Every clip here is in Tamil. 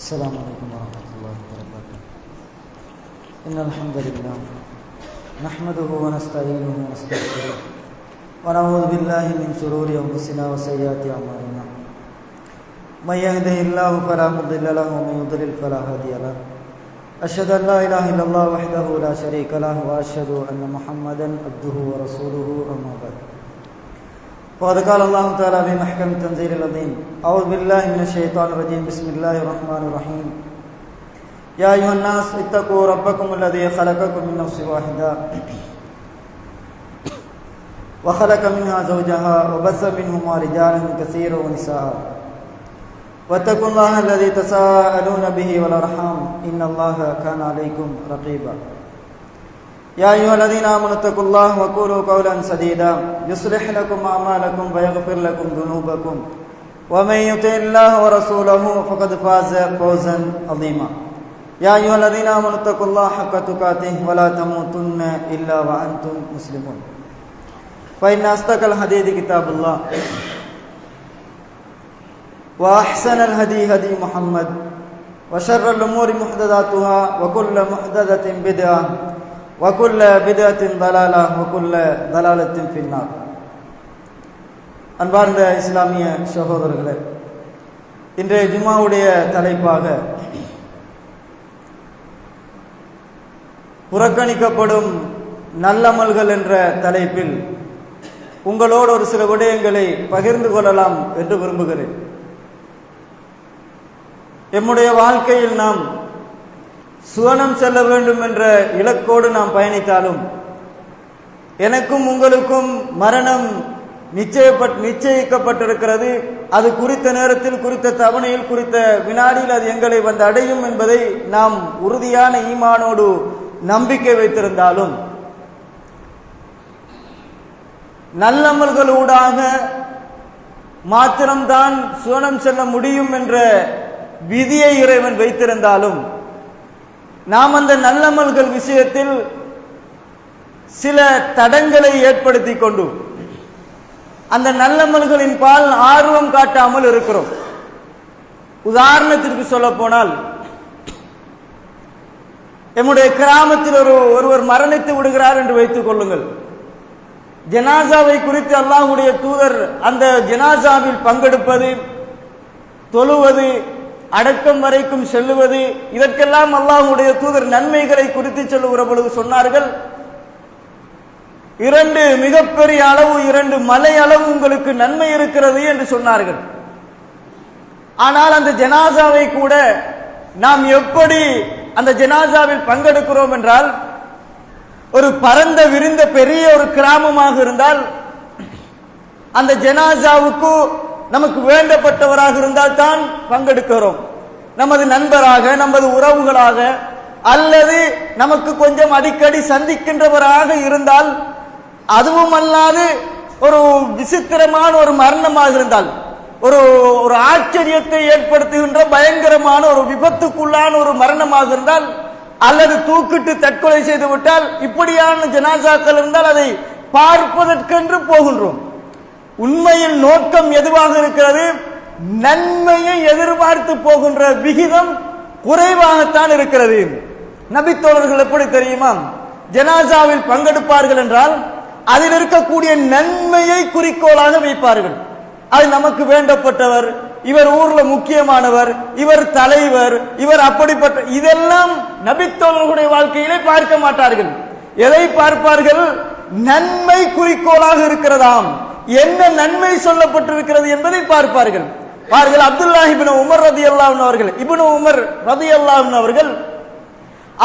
السلام عليكم ورحمة الله وبركاته. إن الحمد لله نحمده ونستعينه ونستغفره ونعوذ بالله من شرور أنفسنا وسيئات أعمالنا. من يهده الله فلا مضل له ومن يضلل فلا هادي له. أشهد أن لا إله إلا الله وحده لا شريك له وأشهد أن محمدا عبده ورسوله أما بعد. وقد قال الله تعالى في محكم التنزيل العظيم: أعوذ بالله من الشيطان الرجيم. بسم الله الرحمن الرحيم. يا أيها الناس اتقوا ربكم الذي خلقكم من نفس واحدة وخلق منها زوجها وبث منهما رجالا كثيرا ونساء واتقوا الله الذي تساءلون به والأرحام إن الله كان عليكم رقيبا. يا أيها الذين آمنوا اتقوا الله وقولوا قولا سديدا يصلح لكم أعمالكم ويغفر لكم ذنوبكم ومن يطع الله ورسوله فقد فاز فوزا عظيما. يا أيها الذين آمنوا اتقوا الله حق تقاته ولا تموتن إلا وأنتم مسلمون. فإن أصدق الحديث كتاب الله وأحسن الهدي هدي محمد وشر الأمور محدثاتها وكل محدثة بدعة وكل بدعة ضلالة وكل ضلالة في النار. அன்பார்ந்த இஸ்லாமிய சகோதரர்களே, இன்றைய ஜும்மாவுடைய தலைப்பாக புறக்கணிக்கப்படும் நல்லமல்கள் என்ற தலைப்பில் உங்களோடு ஒரு சில விடயங்களை பகிர்ந்து கொள்ளலாம் என்று விரும்புகிறேன். எம்முடைய வாழ்க்கையில் நாம் சுவனம் செல்ல வேண்டும் என்ற இலக்கோடு நாம் பயணித்தாலும் எனக்கும் உங்களுக்கும் மரணம் நிச்சயிக்கப்பட்டிருக்கிறது. அது குறித்த நேரத்தில், குறித்த தவணையில், குறித்த வினாடியில் அது எங்களை வந்து அடையும் என்பதை நாம் உறுதியான ஈமானோடு நம்பிக்கை வைத்திருந்தாலும் நல்லமல்களூடாக மாத்திரம்தான் சுவனம் செல்ல முடியும் என்ற விதியை இறைவன் வைத்திருந்தாலும் நாம் அந்த நல்லமல்கள் விஷயத்தில் சில தடங்களை ஏற்படுத்தி கொண்டு அந்த நல்லமல்களின் பால் ஆர்வம் காட்டாமல் இருக்கிறோம். உதாரணத்திற்கு சொல்ல போனால், நம்முடைய கிராமத்தில் ஒருவர் மரணித்து விடுகிறார் என்று வைத்துக் கொள்ளுங்கள். ஜனாசாவை குறித்து அல்லாஹ்வுடைய தூதர் அந்த ஜனாசாவில் பங்கெடுப்பது, தொழுவது, அடக்கம் வரைக்கும் செல்லுவது, இதற்கெல்லாம் அல்லாஹ்வுடைய தூதர் நன்மைகளை குறித்து சொல்லுகிற பொழுது சொன்னார்கள், 2 மிகப்பெரிய அளவு, 2 மலை அளவு உங்களுக்கு நன்மை இருக்கிறது என்று சொன்னார்கள். ஆனால் அந்த ஜனாசாவை கூட நாம் எப்படி அந்த ஜனாசாவில் பங்கெடுக்கிறோம் என்றால், ஒரு பரந்த விரிந்த பெரிய ஒரு கிராமமாக இருந்தால் அந்த ஜனாசாவுக்கு நமக்கு வேண்டப்பட்டவராக இருந்தால் தான் பங்கெடுக்கிறோம். நமது நண்பராக, நமது உறவுகளாக, அல்லது நமக்கு கொஞ்சம் அடிக்கடி சந்திக்கின்றவராக இருந்தால், அதுவும் அல்லாது ஒரு விசித்திரமான ஒரு மரணமாக இருந்தால், ஒரு ஆச்சரியத்தை ஏற்படுத்துகின்ற பயங்கரமான ஒரு விபத்துக்குள்ளான ஒரு மரணமாக இருந்தால், அல்லது தூக்கிட்டு தற்கொலை செய்து விட்டால், இப்படியான ஜனாசாக்கள் இருந்தால் அதை பார்ப்பதற்கென்று போகின்றோம். உண்மையில் நோக்கம் எதுவாக இருக்கிறது? நன்மையை எதிர்பார்த்து போகின்ற விகிதம் குறைவாகத்தான் இருக்கிறது. நபித்தோழர்கள் எப்படி தெரியுமா? ஜனாசாவில் பங்கெடுப்பார்கள் என்றால் அதில் இருக்கக்கூடிய நன்மையை குறிக்கோளாக வைப்பார்கள். அது நமக்கு வேண்டப்பட்டவர், இவர் ஊர்ல முக்கியமானவர், இவர் தலைவர், இவர் அப்படிப்பட்ட, இதெல்லாம் நபித்தோழர்களுடைய வாழ்க்கையிலே பார்க்க மாட்டார்கள். எதை பார்ப்பார்கள்? நன்மை குறிக்கோளாக இருக்கிறதாம், என்ன நன்மை சொல்லப்பட்டிருக்கிறது என்பதை பார்ப்பார்கள். பாருங்கள், அப்துல்லாஹ் இப்னு உமர் ரலியல்லாஹு அன்ஹு அவர்கள், இப்னு உமர் ரலியல்லாஹு அன்ஹு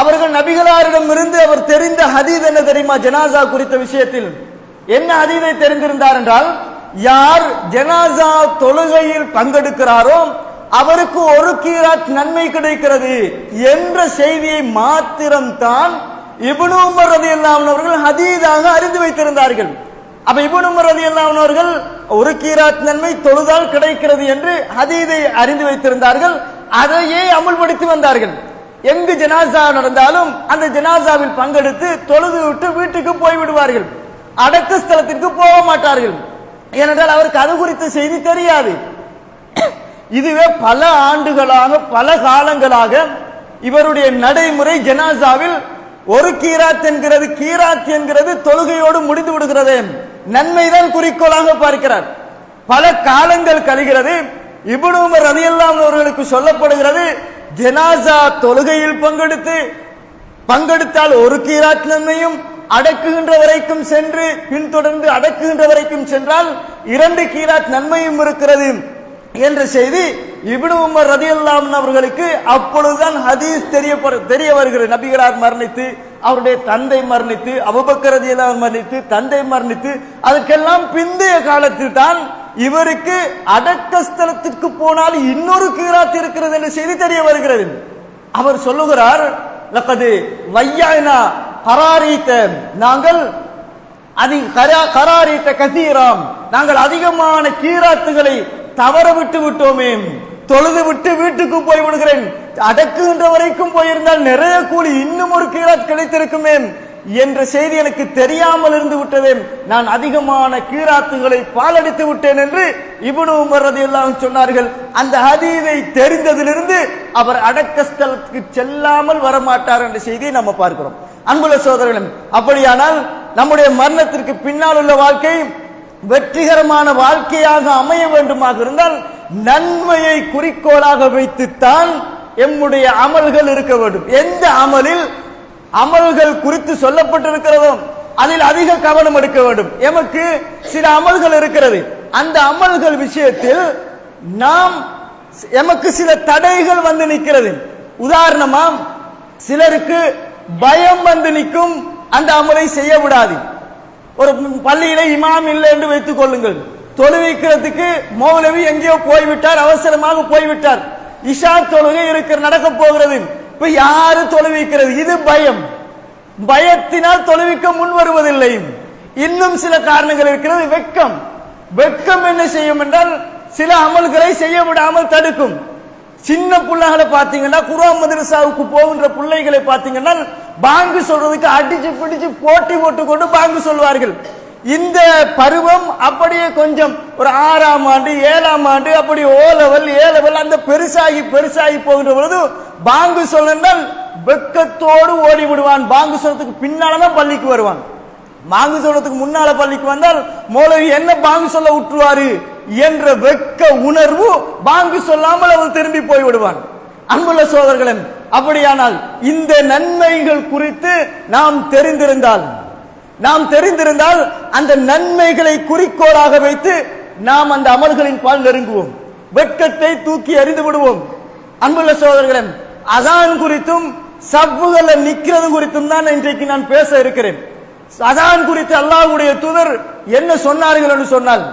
அவர்கள் நபிகளாரிடம் இருந்து அவர் தெரிந்த ஹதீஸ் என்ன தெரியுமா? ஜனாசா குறித்த விஷயத்தில் என்ன ஹதீஸை தெரிந்திருந்தார் என்றால், யார் ஜனாசா தொழுகையில் பங்கெடுக்கிறாரோ அவருக்கு 1 கீராத் நன்மை கிடைக்கிறது என்ற செய்தியை மாத்திரம்தான் இப்னு உமர் ரலியல்லாஹு அன்ஹு அவர்கள் ஹதீஸாக அறிந்து வைத்திருந்தார்கள். அப்ப இப்னு உமர் ரலியல்லாஹு அன்ஹு அவர்கள் 1 கீராத் நன்மை தொழுதால் கிடைக்கிறது என்று ஹதீஸை அறிந்து வைத்திருந்தார்கள். அதையே அமுல்படுத்தி வந்தார்கள். எங்கு ஜனாசா நடந்தாலும் அந்த ஜனாசாவில் பங்கெடுத்து தொழுது விட்டு வீட்டுக்கு போய்விடுவார்கள். அடக்க ஸ்தலத்திற்கு போக மாட்டார்கள். ஏனென்றால் அவருக்கு அது குறித்த செய்தி தெரியாது. இதுவே பல ஆண்டுகளாக பல காலங்களாக இவருடைய நடைமுறை. ஜனாசாவில் ஒரு கீராத் என்கிறது தொழுகையோடு முடிந்து விடுகிறது. நன்மைதான் குறிக்கோளாக பார்க்கிறார். பல காலங்கள் கழிகிறது. இப்னு உமர் ரலியல்லாஹு அன்ஹு அவர்களுக்கு சொல்லப்படுகிறது, ஜனாசா தொழுகையில் பங்கெடுத்தால் ஒரு கீராத் நன்மையும், அடக்குகின்ற வரைக்கும் சென்று பின்தொடர்ந்து அடக்குகின்ற வரைக்கும் சென்றால் 2 கீராத் நன்மையும் இருக்கிறது என்ற செய்தி இப்னு உமர் ரலியல்லாஹு அன்ஹு அவர்களுக்கு அப்பொழுதுதான் ஹதீஸ் தெரிய வருகிறது. நபிகளார் மரணித்து, அவருடைய தந்தை மரணித்து, அபூபக்கர் ரலியல்லாஹு அன்ஹு மரணித்து, தந்தை மரணித்து, அதுக்கெல்லாம் பிந்தைய காலத்தில் தான் இவருக்கு அடக்க ஸ்தலத்திற்கு போனால் இன்னொரு கீராத் இருக்கிறது என்ற செய்தி தெரிய வருகிறது. அவர் சொல்லுகிறார், லக்கது வையானா கராரீத்த, நாங்கள் கராரீத்த கசீராம், நாங்கள் அதிகமான கீராத்துகளை தவற விட்டு விட்டோமே, தொழுது விட்டு வீட்டுக்கு போய் விடுகிறேன், அடக்குகின்ற வரைக்கும் போயிருந்தால் நிறைய கூலி, இன்னும் ஒரு கீராத் கிடைத்திருக்குமே என்ற செய்தி எனக்கு தெரியாமல் இருந்து விட்டதே, நான் அதிகமான கீராத்துகளை பாலடித்து விட்டேன் என்று இப்னு உமர் ரலியல்லாஹு அன்ஹு சொன்னார்கள். அந்த ஹதீஸை தெரிந்ததிலிருந்து அவர் அடக்க ஸ்தலத்துக்கு செல்லாமல் வரமாட்டார் என்ற செய்தியை நம்ம பார்க்கிறோம். அன்புள்ள சகோதரர்களே, அப்படியானால் நம்முடைய மரணத்திற்கு பின்னால் உள்ள வாழ்க்கை வெற்றிகரமான வாழ்க்கையாக அமைய வேண்டுமாக இருந்தால் நன்மையை குறிக்கோளாக வைத்துத்தான் எம்முடைய அமல்கள் இருக்க வேண்டும். எந்த அமல்கள் குறித்து சொல்லப்பட்டிருக்கிறதோ அதில் அதிக கவனம் எடுக்க வேண்டும். எமக்கு சில அமல்கள் இருக்கிறது, அந்த அமல்கள் விஷயத்தில் எமக்கு சில தடைகள் வந்து நிற்கிறது. உதாரணமா, சிலருக்கு பயம் வந்து நிற்கும், அந்த அமலை செய்ய விடாது. ஒரு பள்ளியில இமாம் இல்லை என்று வைத்துக் கொள்ளுங்கள், தொழுவிக்கிறதுக்கு மௌலவி எங்கேயோ போய்விட்டார், அவசரமாக போய்விட்டார், இஷா தொழுகை நடக்க போகிறது, இப்ப யாரு தொழுவிக்கிறது? இது பயம். பயத்தினால் தொழுவிக்க முன் வருவதில்லை. இன்னும் சில காரணங்கள் இருக்கிறது. வெட்கம் என்ன செய்யும் என்றால் சில அமல்களை செய்ய விடாமல் தடுக்கும். சின்ன பிள்ளைகளை பார்த்தீங்கன்னா, குர்ஆன் மதரசாவுக்கு போகின்ற பிள்ளைகளை பார்த்தீங்கன்னா, பாங்கு சொல்றதுக்கு அடிச்சு பிடிச்சு போட்டி போட்டுக்கொண்டு பாங்கு சொல்வார்கள். இந்த பருவம் அப்படியே கொஞ்சம் ஒரு 6ஆம் ஆண்டு 7ஆம் ஆண்டு அப்படி ஓ லெவல் ஏ லெவல் அந்த பெருசாகி போகின்ற பொழுது பாங்கு சொன்னால் வெட்கத்தோடு ஓடி விடுவான். பாங்கு சொல்றதுக்கு பின்னால்தான் பள்ளிக்கு வருவான். பாங்கு சொல்றதுக்கு முன்னால பள்ளிக்கு வந்தால் மௌலவி என்ன பாங்கு சொல்ல விட்டுருவாரு என்ற வெட்க உணர்வு பாங்கு சொல்லாமல் அவன் திரும்பி போய் விடுவான். அன்புள்ள சகோதரர்களே, அப்படியானால் இந்த நன்மைகள் குறித்து நாம் தெரிந்திருந்தால் அந்த நன்மைகளை குறிக்கோளாக வைத்து நாம் அந்த அமல்களின் பால் நெருங்குவோம், வெட்கத்தை தூக்கி எறிந்து விடுவோம். அன்புள்ள சகோதரர்களே, அதான் குறித்தும் சப்புகள நிக்கிறது குறித்தும் தான் இன்றைக்கு நான் பேச இருக்கிறேன். அதான் குறித்து அல்லாஹ்வுடைய தூதர் என்ன சொன்னார்கள் என்று சொன்னால்,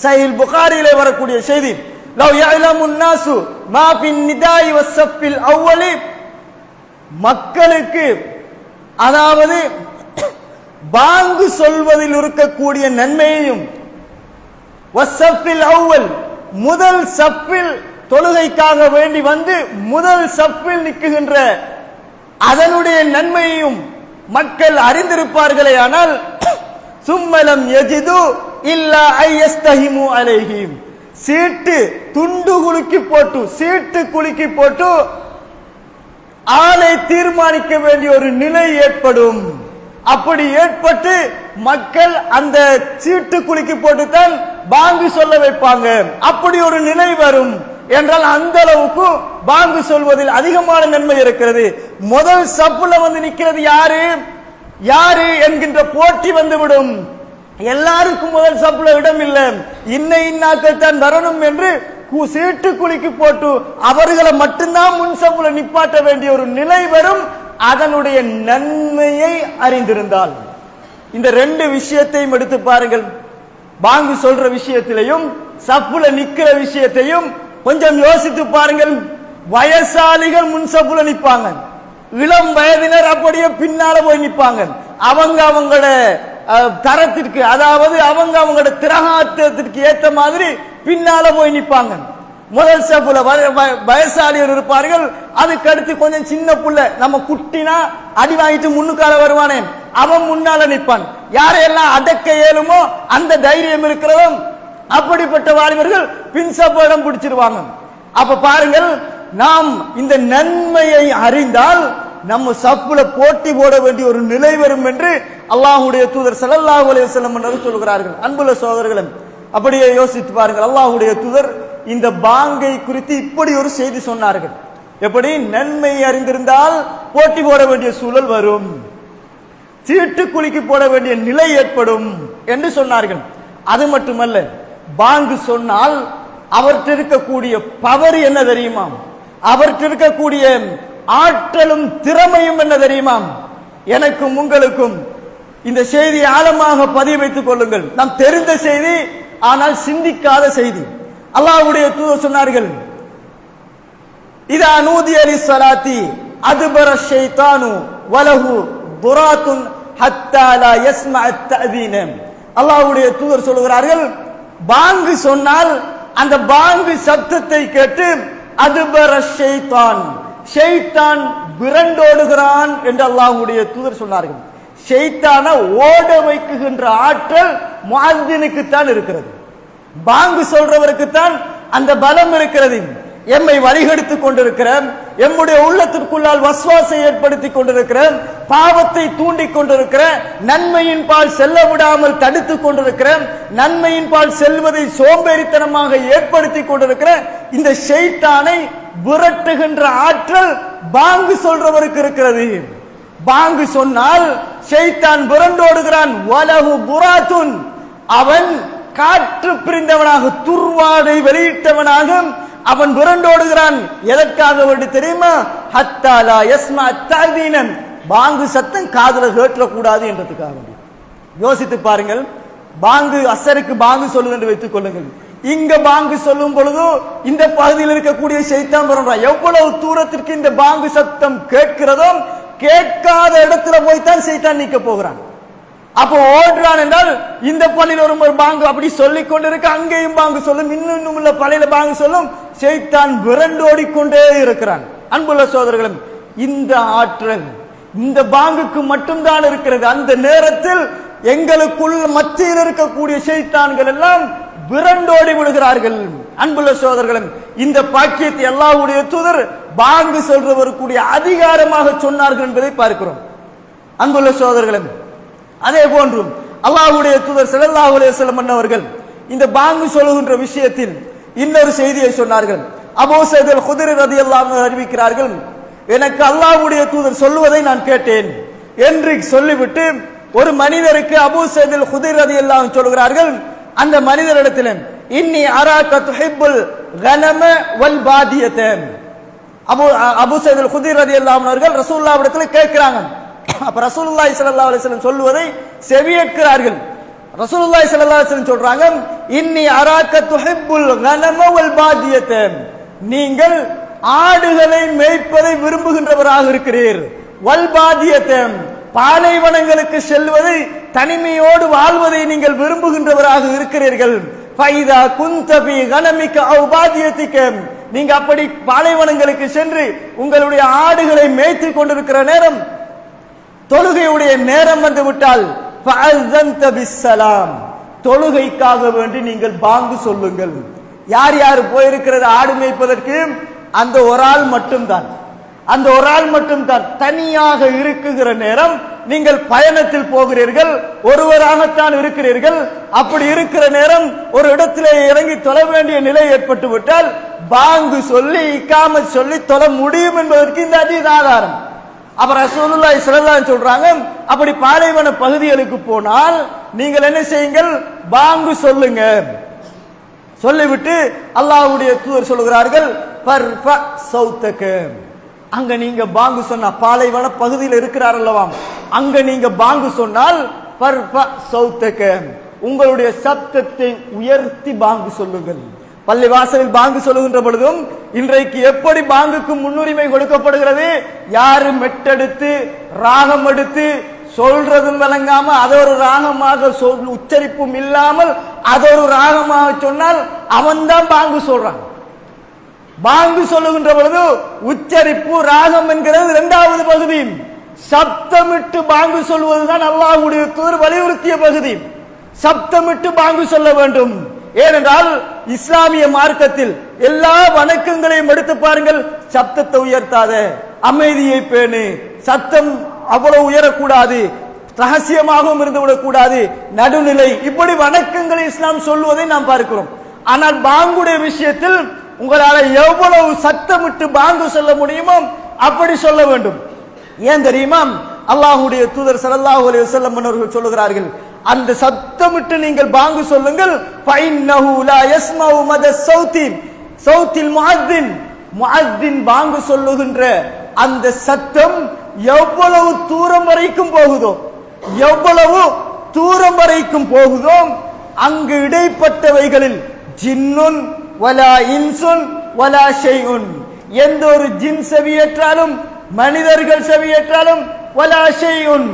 சஹீஹ் புகாரியிலே வரக்கூடிய செய்தி, லவ் யஅலமுன் நாசு மா பின் நிதாஇ வஸ்ஸஃபில் அவ்வலி, மக்களுக்கு அதாவது பாங்கு சொல்வதில் இருக்கக்கூடிய நன்மையையும், வஸ்ஸஃபில் அவ்வல் முதல் சஃபில் தொழுகைக்காக வேண்டி வந்து முதல் சஃபில் நிற்குகின்ற அதனுடைய நன்மையையும் மக்கள் அறிந்திருப்பார்களே, ஆனால் சும்மலம் யஜிது இல்லா ஐயஸ்தஹிமு அலைஹிம், சீட்டு குலுக்கி போட்டு ஆளை தீர்மானிக்க வேண்டிய ஒரு நிலை ஏற்படும். அப்படி ஏற்பட்டு மக்கள் அந்த சீட்டு குலுக்கி போட்டுத்தான் பாங்கு சொல்ல வைப்பாங்க. அப்படி ஒரு நிலை வரும் என்றால் அந்த அளவுக்கு பாங்கு சொல்வதில் அதிகமான நன்மை இருக்கிறது. முதல் சப்புல வந்து நிக்கிறது யாரு என்கின்ற போட்டி வந்துவிடும். எல்லாருக்கும் முதல் சப்புல இடம் இல்லை, இன்னாக்கள் தான் வரணும் என்று சீட்டு குலுக்கி போட்டு அவர்களை மட்டும்தான் முன் சப்புல நிப்பாட்ட வேண்டிய ஒரு நிலை வரும். அதனுடைய நன்மையை அறிந்திருந்தால் இந்த 2 விஷயத்தையும் எடுத்து பாருங்கள். பாங்கு சொல்ற விஷயத்திலையும் சப்புல நிக்கிற விஷயத்தையும் கொஞ்சம் யோசித்து பாருங்கள். வயசாளிகள் முன் சப்புல நிப்பாங்க, இளம் வயதினர் அப்படியே பின்னால போய் நிப்பாங்க. அவங்களோட தரத்திற்கு, அதாவது அவங்களோட திரகாத்திற்கு ஏற்ற மாதிரி பின்னால போய் நிப்பாங்க. முதல் சப்புல வயசாளியர் இருப்பார்கள், அதுக்கு அடுத்து கொஞ்சம் சின்ன புள்ள, நம்ம குட்டினா அடி வாங்கிட்டு முன்னுக்கால வருவானே அவன் முன்னால நிற்பான். யாரையெல்லாம் அடக்க இயலுமோ அந்த தைரியம் இருக்கிறதும் அப்படிப்பட்ட வாலிபர்கள் பின் சப்ப இடம் பிடிச்சிருவாங்க. அப்ப பாருங்கள், நாம் இந்த நன்மையை அறிந்தால் நம்ம சப்புல போட்டி போட வேண்டிய ஒரு நிலை வரும் என்று அல்லாஹ்வுடைய தூதர் ஸல்லல்லாஹு அலைஹி வஸல்லம் அவர்கள் சொல்கிறார்கள். அன்புள்ள சகோதரர்களே, அப்படியே யோசித்து பாருங்கள். அல்லாஹ்வுடைய தூதர் இந்த பாங்கை குறித்து இப்படி ஒரு செய்தி சொன்னார்கள். எப்படி? நன்மை அறிந்திருந்தால் போட்டி போட வேண்டிய சூழல் வரும், சீட்டு குலுக்கி போட வேண்டிய நிலை ஏற்படும் என்று சொன்னார்கள். அது மட்டுமல்ல, பாங்கு சொன்னால் அவர்கிட்ட இருக்கக்கூடிய பவர் என்ன தெரியுமா? அவர்கிட்ட இருக்கக்கூடிய ஆற்றலும் திறமையும் என்ன தெரியுமா? எனக்கும் உங்களுக்கும் இந்த செய்தியை ஆழமாக பதிய வைத்துக் கொள்ளுங்கள். நாம் தெரிந்த செய்தி, ஆனால் சிந்திக்காத செய்தி. அல்லாஹ்வுடைய தூதர் சொன்னார்கள், இதா நூதிய லிஸ்ஸலாத்தி அதுபர ஷைத்தானு வலஹு துராத்துன் ஹத்தா லா யஸ்மஅ அத்-தஅதீன. அல்லாஹ்வுடைய தூதர் சொல்கிறார்கள், பாங்கு சொன்னால் அந்த பாங்கு சப்தத்தை கேட்டு அதுபர ஷைத்தான், ஷைத்தான் விரண்டோடுகிறான் என்று அல்லாஹ்வுடைய தூதர் சொன்னார்கள். ஷைத்தான ஓட வைக்குகின்ற ஆற்றல் முஅத்தினுக்கு தான் இருக்கிறது, பாங்கு சொல்றவருக்கு தான் அந்த பலம் இருக்கிறது. எம்மை வழிகெடுத்துக் கொண்டிருக்கிற, எம்முடைய உள்ளத்திற்குள்ளால் வஸ்வாசை ஏற்படுத்திக் கொண்டிருக்கிற, பாவத்தை தூண்டிக் கொண்டிருக்கிற, நன்மையின் பால் செல்ல விடாமல் தடுத்துக் கொண்டிருக்கிற, நன்மையின் பால் செல்வதை சோம்பேறித்தனமாக ஏற்படுத்திக் கொண்டிருக்கிற இந்த ஷைத்தானை விரட்டுகின்ற ஆற்றல் பாங்கு சொல்றவருக்கு இருக்கிறது. பாங்கு சொன்னால் ஷைத்தான் விரண்டோடுகிறான். வலஹு புராத்துன், அவன் காற்று பிரிந்தவனாக, துர்வாடை வெளியிட்டவனாக அவன் விரண்டோடுகிறான். எதற்காக வேண்டி தெரியுமா? ஹத்தா லா யஸ்மஅ அத்-தஅதீன, பாங்கு சத்தம் காதுல கேட்க கூடாது என்றதுக்காக வேண்டி. யோசித்து பாருங்கள், பாங்கு அசருக்கு பாங்கு சொல்லுது என்று வைத்துக் கொள்ளுங்கள். இங்க பாங்கு சொல்லும் பொழுது இந்த பகுதியில் இருக்கக்கூடிய ஷைத்தான் விரண்டான். எவ்வளவு தூரத்திற்கு இந்த பாங்கு சத்தம் கேட்கிறதோ கேட்காத இடத்துல போய்தான் ஷைத்தான் நிக்க போகிறான். அப்போ ஓடுறான் என்றால் இந்த பள்ளியில் ஒரு பாங்கு அப்படி சொல்லிக் கொண்டிருக்க, அங்கேயும் பாங்கு சொல்லும், இன்னும் உள்ள பள்ளியில பாங்கு சொல்லும், ஷைத்தான் விரண்டோடிக்கொண்டே இருக்கிறான். அன்புள்ள சகோதரர்களும், இந்த ஆற்றல் இந்த பாங்குக்கு மட்டும்தான் இருக்கிறது. அந்த நேரத்தில் எங்களுக்குள் மத்தியில் இருக்கக்கூடிய ஷைத்தான்கள் எல்லாம் விரண்டோடி விடுகிறார்கள். அன்புள்ள சகோதரர்களும், இந்த பாக்கியத்தை அல்லாஹ்வுடைய தூதர் பாங்கு சொல்றவருக்குரிய அதிகாரமாக சொன்னார்கள் என்பதை பார்க்கிறோம். அன்புள்ள சகோதரர்களும், அதே போன்று அல்லாஹ்வுடைய தூதர் ஸல்லல்லாஹு அலைஹி வஸல்லம் அவர்கள் இந்த பாங்கு சொல்லுகின்ற விஷயத்தில் இன்னொரு செய்தியை சொன்னார்கள். அபூ ஸைத் அல்-குத்ரி ரலியல்லாஹு அன்ஹு அறிவிக்கிறார்கள், எனக்கு அல்லாஹ்வுடைய தூதர் சொல்லுவதை நான் கேட்டேன் என்று சொல்லிவிட்டு ஒரு மனிதருக்கு அபூ ஸைத் அல்-குத்ரி ரலியல்லாஹு அன்ஹு சொல்கிறார்கள், அந்த மனிதரிடத்தில் இன்னி அராக துஹிப்புல் கனம வல் பாதியத. அபூ ஸைத் அல்-குத்ரி ரலியல்லாஹு அன்ஹு அவர்கள் ரசூலுல்லாஹ்விடத்தில் கேட்கிறாங்க. அப்ப ரசூலுல்லாஹி ஸல்லல்லாஹு அலைஹி வஸல்லம் சொல்வதை செவியேற்கிறார்கள். ரசூலுல்லாஹி ஸல்லல்லாஹு அலைஹி வஸல்லம் சொல்றாங்க, இன்னி அராக துஹிப்புல் கனம வல் பாதியத, நீங்கள் ஆடுகளை மேய்ப்பதை விரும்புகின்றவராக இருக்கிறீர். வல் பாதியத, பாலைவனங்களுக்கு செல்வதை, தனிமையோடு வாழ்வதை நீங்கள் விரும்புகின்றவராக இருக்கிறீர்கள். ஃபைதா குந்த பி கனமிக அவ் பாதியதிக, நீங்க அப்படி பாலைவனங்களுக்கு சென்று உங்களுடைய ஆடுகளை மேய்த்துக் கொண்டிருக்கிற நேரம், தொழுகையுடைய நேரம் வந்து விட்டால் ஃபஅஸன்த பிஸ்ஸலாம், தொழுகைக்காக வேண்டி நீங்கள் பாங்கு சொல்லுங்கள். யார் யார் போயிருக்கிறது ஆடு மேய்ப்பதற்கு? அந்த ஒரு ஆள் மட்டும்தான், அந்த ஒரு ஆள் மட்டும்தான். தனியாக இருக்குகிற நேரம் நீங்கள் பயணத்தில் போகிறீர்கள், ஒருவராகத்தான் இருக்கிறீர்கள். அப்படி இருக்கிற நேரம் ஒரு இடத்திலே இறங்கி தொழ வேண்டிய நிலை ஏற்பட்டு விட்டால் பாங்கு சொல்லி இக்காமத் சொல்லி தொழ முடியும் என்பதற்கு இந்த அதீத ஆதாரம். அப்ப ரசூலுல்லாஹி ஸல்லல்லாஹு அலைஹி வஸல்லம் சொல்றாங்க, அப்படி பாலைவன பகுதிகளுக்கு போனால் நீங்கள் என்ன செய்யுங்கள்? பாங்கு சொல்லுங்க. சொல்லிவிட்டு அல்லாஹ்வுடைய தூதர் சொல்கிறார்கள், ஃபர்ஃப சௌத்தக, அங்க நீங்க பாங்கு சொன்னா, பாலைவன பகுதியில் இருக்கிறார் அல்லவா, அங்க நீங்க பாங்கு சொன்னால் ஃபர்ஃப சௌத்தக, உங்களுடைய சப்தத்தை உயர்த்தி பாங்கு சொல்லுங்கள். பள்ளிவாசலில் பாங்கு சொல்லுகின்ற பொழுதும் இன்றைக்கு எப்படி பாங்குக்கு முன்னுரிமை கொடுக்கப்படுகிறது? யாரு மெட்டெடுத்து ராகம் எடுத்து சொல்றதும் விளங்காம அதொரு ராகமாக உச்சரிப்பும் இல்லாமல் அதொரு ராகமாக சொன்னால் அவன்தான் பாங்கு சொல்றான். பாங்கு சொல்லுகின்ற பொழுது உச்சரிப்பு ராகம் என்கிறது இரண்டாவது பகுதி. சப்தமிட்டு பாங்கு சொல்வதுதான் அல்லாஹ்வுடைய தூதர் வலியுறுத்திய பகுதி. சப்தமிட்டு பாங்கு சொல்ல வேண்டும். ஏனென்றால் இஸ்லாமிய மார்க்கத்தில் எல்லா வணக்கங்களையும் எடுத்து பாருங்கள், சப்தத்தை உயர்த்தாத, அமைதியை பேணு, சத்தம் அவ்வளவு உயரக்கூடாது, ரகசியமாகவும் இருந்துவிடக் கூடாது, நடுநிலை, இப்படி வணக்கங்களை இஸ்லாம் சொல்லுவதை நாம் பார்க்கிறோம். ஆனால் பாங்குடைய விஷயத்தில் உங்களால எவ்வளவு சத்தமிட்டு பாங்கு சொல்ல முடியுமோ அப்படி சொல்ல வேண்டும். ஏன் தெரியுமா? அல்லாஹ்வுடைய தூதர் ஸல்லல்லாஹு அலைஹி வஸல்லம் அவர்கள் சொல்லுகிறார்கள், அந்த சத்தமிட்டு நீங்கள் பாங்கு சொல்லுங்கள், ஃபைன்னஹு லா யஸ்மஉ மத சௌத்தில் முஅத்தின், முஅத்தின் பாங்கு சொல்லுகின்ற அந்த சத்தம் எவ்வளவு தூரம் வரைக்கும் போகுதோ, எவ்வளவு தூரம் வரைக்கும் போகுதோ, அங்கு இடைப்பட்டவைகளில் ஜின்னுன் வலா இன்சுன் வலா ஷைஉன், எந்த ஒரு ஜின் செவியேற்றாலும் மனிதர்கள் செவியேற்றாலும் வலா ஷைஉன்,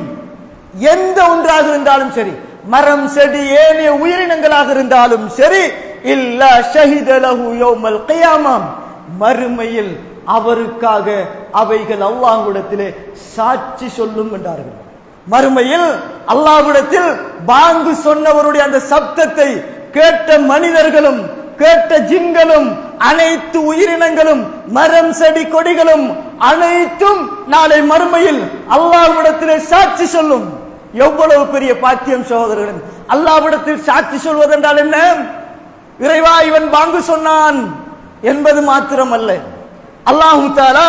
எந்த ஒன்றாக இருந்தாலும் சரி, மரம் செடி ஏனைய உயிரினங்களாக இருந்தாலும் சரி, இல்லா ஷஹித லஹு யௌமல் கியாமா, மறுமையில் அவருக்காக அவைகள் அல்லாஹ்விடத்திலே சாட்சி சொல்லும் என்றார்கள். மறுமையில் அல்லாஹ்விடத்தில் பாங்கு சொன்னவருடைய அந்த சப்தத்தை கேட்ட மனிதர்களும் கேட்ட ஜின்களும் அனைத்து உயிரினங்களும் மரம் செடி கொடிகளும் அனைத்தும் நாளை மறுமையில் அல்லாஹ்விடத்திலே சாட்சி சொல்லும். எவ்வளவு பெரிய பாக்கியம் சகோதரர்களே! அல்லாஹ்விடத்தில் சாட்சி சொல்வதென்றால் என்ன? இறைவா இவன் பாங்கு சொன்னான் என்பது மாத்திரமல்ல, அல்லாஹ் தஆலா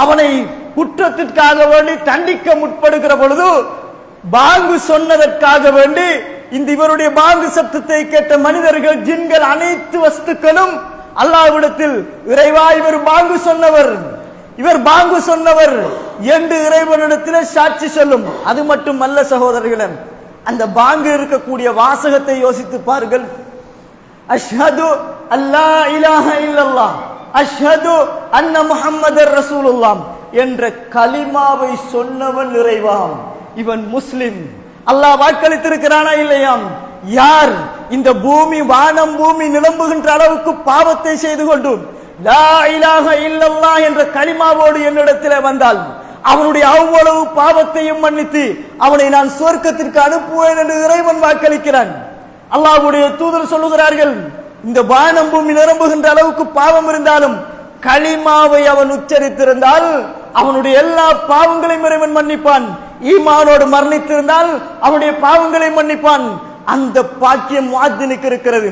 அவனை குற்றத்திற்காக வேண்டி தண்டிக்க முற்படுகிற பொழுது பாங்கு சொன்னதற்காக வேண்டி இந்த இவருடைய பாங்கு சப்தத்தை கேட்ட மனிதர்கள் ஜின்கள் அனைத்து வஸ்துக்களும் அல்லாஹ்விடத்தில் இறைவா இவர் பாங்கு சொன்னவர், இவர் பாங்கு சொன்னவர் என்று இறைவனிடத்தில் சாட்சி சொல்லும். அது மட்டுமல்ல சகோதரர்களே, அந்த பாங்கு இருக்கக்கூடிய வாசகத்தை யோசித்து பாருங்கள். அஷ்ஹது அல்லா இலாஹ இல்லல்லாஹ் அஷ்ஹது அன்ன முஹம்மதர் ரசூலுல்லாஹ் என்ற கலிமாவை சொன்னவன் இறைவாம், இவன் முஸ்லிம். அல்லாஹ் வாக்களித்திருக்கிறானா இல்லையாம்? யார் இந்த பூமி வானம் பூமி நிலம்புகின்ற அளவுக்கு பாவத்தை செய்து கொண்டு லா இலாஹ இல்லல்லாஹ் என்ற கலிமாவோடு என்னிடத்தில் வந்தால் அவனுடைய அவ்வளவு பாவத்தையும் மன்னித்து அவனை நான் சொர்க்கத்திற்கு அனுப்புவேன் என்று இறைவன் வாக்களிக்கிறான். அல்லாஹ்வுடைய தூதர் சொல்லுகிறார்கள், இந்த வானம் பூமி நிரம்புகின்ற அளவுக்கு பாவம் இருந்தாலும் கலிமாவை அவன் உச்சரித்திருந்தால் அவனுடைய எல்லா பாவங்களையும் இறைவன் மன்னிப்பான். ஈமானோடு மரணித்திருந்தால் அவனுடைய பாவங்களை மன்னிப்பான். அந்த பாக்கியம் முஅத்தினுக்கு இருக்கிறது.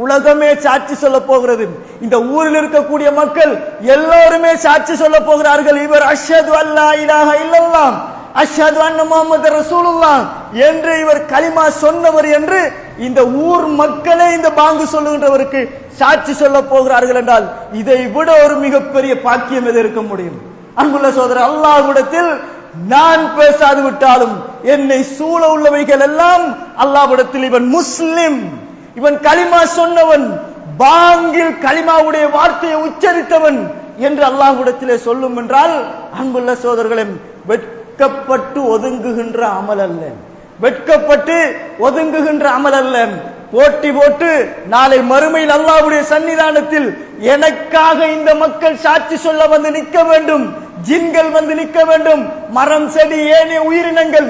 உலகமே சாட்சி சொல்ல போகிறது. இந்த ஊரில் இருக்கக்கூடிய மக்கள் எல்லோருமே சாட்சி சொல்ல போகிறார்கள், இவர் அஷ்ஹது அல்லா இலாஹ இல்லல்லாஹ் அஷ்ஹது அன்ன முஹம்மதர் ரசூலுல்லாஹ் என்று இவர் கலிமா சொன்னவர் என்று இந்த ஊர் மக்களே இந்த பாங்கு சொல்லுகின்றவருக்கு சாட்சி சொல்ல போகிறார்கள் என்றால் இதை விட ஒரு மிகப்பெரிய பாக்கியம் எது இருக்க முடியும்? அன்புள்ள சகோதரர், அல்லாஹ்விடத்தில் நான் பேசாது விட்டாலும் என்னை சூழ உள்ளவைகள் எல்லாம் அல்லாஹ்விடத்தில் இவன் முஸ்லிம், இவன் கலிமா சொன்னவன், பாங்கில் கலிமாவுடைய வார்த்தையை உச்சரித்தவன் என்று அல்லாஹ்விடத்திலே சொல்லும் என்றால், அன்புள்ள சகோதரர்களே, வெட்கப்பட்டு ஒதுங்குகின்ற அமல் அல்ல, வெட்கப்பட்டு ஒதுங்குகின்ற அமல் அல்ல. போட்டி போட்டு நாளை மறுமையில் அல்லாஹ்வுடைய சன்னிதானத்தில் எனக்காக இந்த மக்கள் சாட்சி சொல்ல வந்து நிற்க வேண்டும், ஜின்கள் வந்து நிற்க வேண்டும், மரம் செடி ஏனைய உயிரினங்கள்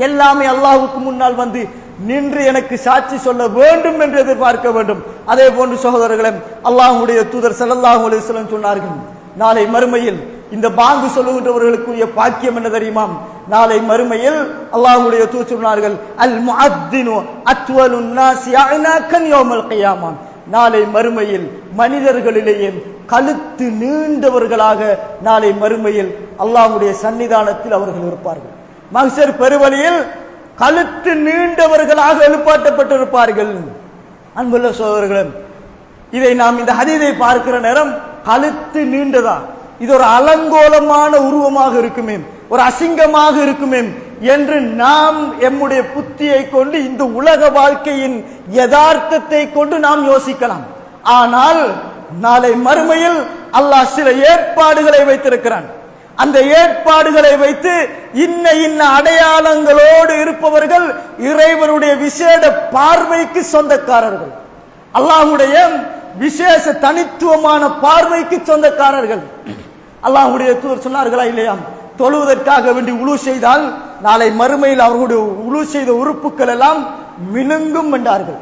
எல்லாமே அல்லாஹ்வுக்கு முன்னால் வந்து நின்று எனக்கு சாட்சி சொல்ல வேண்டும் என்று எதிர்பார்க்க வேண்டும். அதே போன்று சகோதரர்களே, அல்லாஹ்வுடைய தூதர் ஸல்லல்லாஹு அலைஹி வஸல்லம் சொன்னார்கள், நாளை மறுமையில் இந்த பாங்கு சொல்லுகின்றவர்களுக்குரிய பாக்கியம் என்ன தெரியுமா? நாளை மறுமையில் அல்லாஹ்வுடைய தூதர் சொன்னார்கள், அல் முஅத்தினு அத்வலுன் நாஸி அனாகன் யௌமல் கியாமா, நாளை மறுமையில் மனிதர்களிலேயே கழுத்து நீண்டவர்களாக நாளை மறுமையில் அல்லாஹ்வுடைய சன்னிதானத்தில் அவர்கள் இருப்பார்கள். மஹ்ஷர் பெருவழியில் கழுத்து நீண்டவர்களாக எழுப்பாட்டப்பட்டிருப்பார்கள். அன்புள்ள சகோதரர்களே, இதை நாம் இந்த ஹதீஸை பார்க்கிற நேரம் கழுத்து நீண்டதா, இது ஒரு அலங்கோலமான உருவமாக இருக்குமே, ஒரு அசிங்கமாக இருக்குமே என்று நாம் எம்முடைய புத்தியை கொண்டு இந்த உலக வாழ்க்கையின் யதார்த்தத்தை கொண்டு நாம் யோசிக்கலாம். ஆனால் நாளை மறுமையில் அல்லாஹ் சில ஏற்பாடுகளை வைத்திருக்கிறான். அந்த ஏற்பாடுகளை வைத்து இன்ன இன்ன அடையாளங்களோடு இருப்பவர்கள் இறைவனுடைய விசேட பார்வைக்கு சொந்தக்காரர்கள், அல்லாஹ்வுடைய விசேஷ தனித்துவமான பார்வைக்கு சொந்தக்காரர்கள். அல்லாஹ்வுடைய தூதர் சொன்னார்களா இல்லையா? தொழுவதற்காக வேண்டி உழு செய்தால் நாளை மறுமையில் அவர்களுடைய உழு செய்த உறுப்புகள் எல்லாம் மினுங்கும் என்றார்கள்.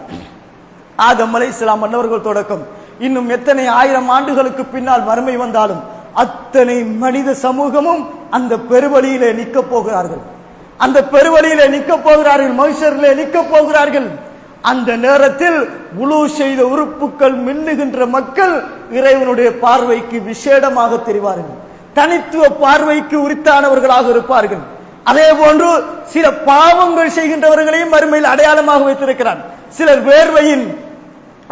ஆதம் அலைஹிஸ்ஸலாம் அன்னவர்கள் தொடக்கம் இன்னும் எத்தனை ஆயிரம் ஆண்டுகளுக்கு பின்னால் மறுமை வந்தாலும் அத்தனை மனித சமூகமும் அந்த பெருவழியிலே நிற்க போகிறார்கள். அந்த பெருவழியிலே நிற்க போகிறார்கள், மஹ்ஷரிலே நிற்க போகிறார்கள். அந்த நேரத்தில் உலு செய்த உறுப்புகள் மின்னுகின்ற மக்கள் இறைவனுடைய பார்வைக்கு விசேடமாக தெரிவார்கள், தனித்துவ பார்வைக்கு உரித்தானவர்களாக இருப்பார்கள். அதே போன்று சில பாவங்கள் செய்கின்றவர்களையும் மறுமையில் அடையாளமாக வைத்திருக்கிறான். சிலர் வேர்வையின்,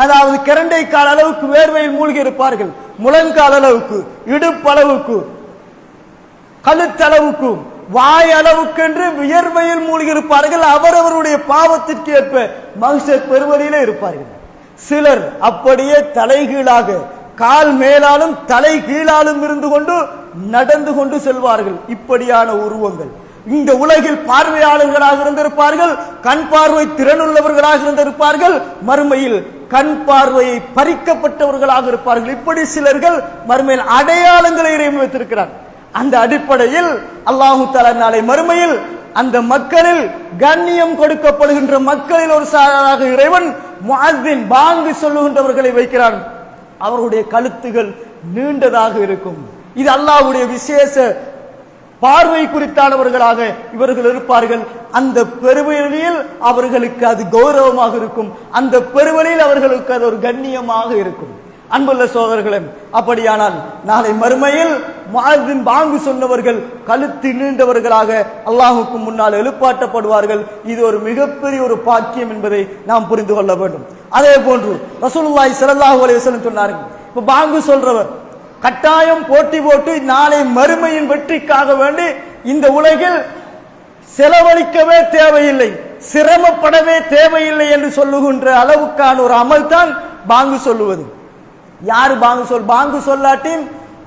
அதாவது கரண்டை கால அளவுக்கு வேர்வையில் மூழ்கி இருப்பார்கள், முழங்கால் அளவுக்கு, இடுப்பளவுக்கு, கழுத்தளவுக்கு, வாய் அளவுக்கு என்று வியர்வையில் மூழ்கி இருப்பார்கள். அவரவருடைய பாவத்திற்கு ஏற்ப மஹ்ஷர் பெருவழியிலே இருப்பார்கள். சிலர் அப்படியே தலைகீழாக, கால் மேலாலும் தலை கீழாலும் இருந்து கொண்டு நடந்து கொண்டு செல்வார்கள். இப்படியான உருவங்கள் இந்த உலகில் பார்வையாளர்களாக இருந்திருப்பார்கள், கண் பார்வை திறனுள்ளவர்களாக இருந்திருப்பார்கள், மறுமையில் கண் பார்வையை பறிக்கப்பட்டவர்களாக இருப்பார்கள். இப்படி சிலர்கள் மறுமையில் அடையாளங்களை இறைவன் வைத்திருக்கிறார். அந்த அடிப்படையில் அல்லாஹு தஆலா நாளை மறுமையில் அந்த மக்களில் கண்ணியம் கொடுக்கப்படுகின்ற மக்களில் ஒரு சாராக இறைவன் முஅத்தின் பாங்கு சொல்லுகின்றவர்களை வைக்கிறான். அவருடைய கழுத்துகள் நீண்டதாக இருக்கும். இது அல்லாஹ்வுடைய விசேஷ பார்வை குறித்தானவர்களாக இவர்கள் இருப்பார்கள். அந்த பெருவழியில் அவர்களுக்கு அது கௌரவமாக இருக்கும், அந்த பெருவழியில் அவர்களுக்கு அது ஒரு கண்ணியமாக இருக்கும். அன்புள்ள சோதரர்களே, அப்படியானால் நாளை மறுமையில் முஅத்தின் பாங்கு சொன்னவர்கள் கழுத்து நீண்டவர்களாக அல்லாஹ்வுக்கு முன்னால் எழுப்பாட்டப்படுவார்கள். இது ஒரு மிகப்பெரிய ஒரு பாக்கியம் என்பதை நாம் புரிந்து கொள்ள வேண்டும். அதே போன்று ரசூலுல்லாஹி ஸல்லல்லாஹு அலைஹி வஸல்லம் சொன்னார்கள், இப்ப பாங்கு சொல்றவர் கட்டாயம் போட்டி போட்டு நாளை மறுமையின் வெற்றிக்காக வேண்டி இந்த உலகில் செலவழிக்கவே தேவையில்லை, சிரமப்படவே தேவையில்லை என்று சொல்லுகின்ற அளவுக்கான ஒரு அமல் தான் பாங்கு சொல்லுவது. யாரு பாங்கு சொல்லாட்டியும்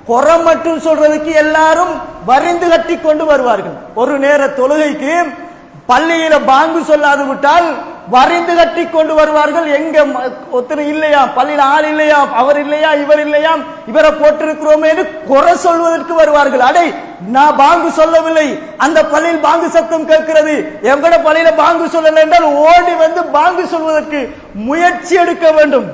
குறை மட்டும் சொல்றதுக்கு எல்லாரும் வரிந்து கட்டி கொண்டு வருவார்கள். ஒரு நேர தொழுகைக்கு பள்ளியில பாங்கு சொல்லாது விட்டால் வரிந்து கட்டி கொண்டு வருவார்கள். எங்க ஒருத்தர் இல்லையா, பள்ளியில் ஆள் இல்லையா, அவர் இல்லையா, இவர் இல்லையா, இவரை போட்டிருக்கிறோமே என்று குறை சொல்வதற்கு வருவார்கள். அடே, நான் பாங்கு சொல்லவில்லை, அந்த பள்ளியில் பாங்கு சத்தம் கேட்கிறது, எங்கட பள்ளியில பாங்கு சொல்லலை என்றால் ஓடி வந்து பாங்கு சொல்வதற்கு முயற்சி எடுக்க வேண்டும்.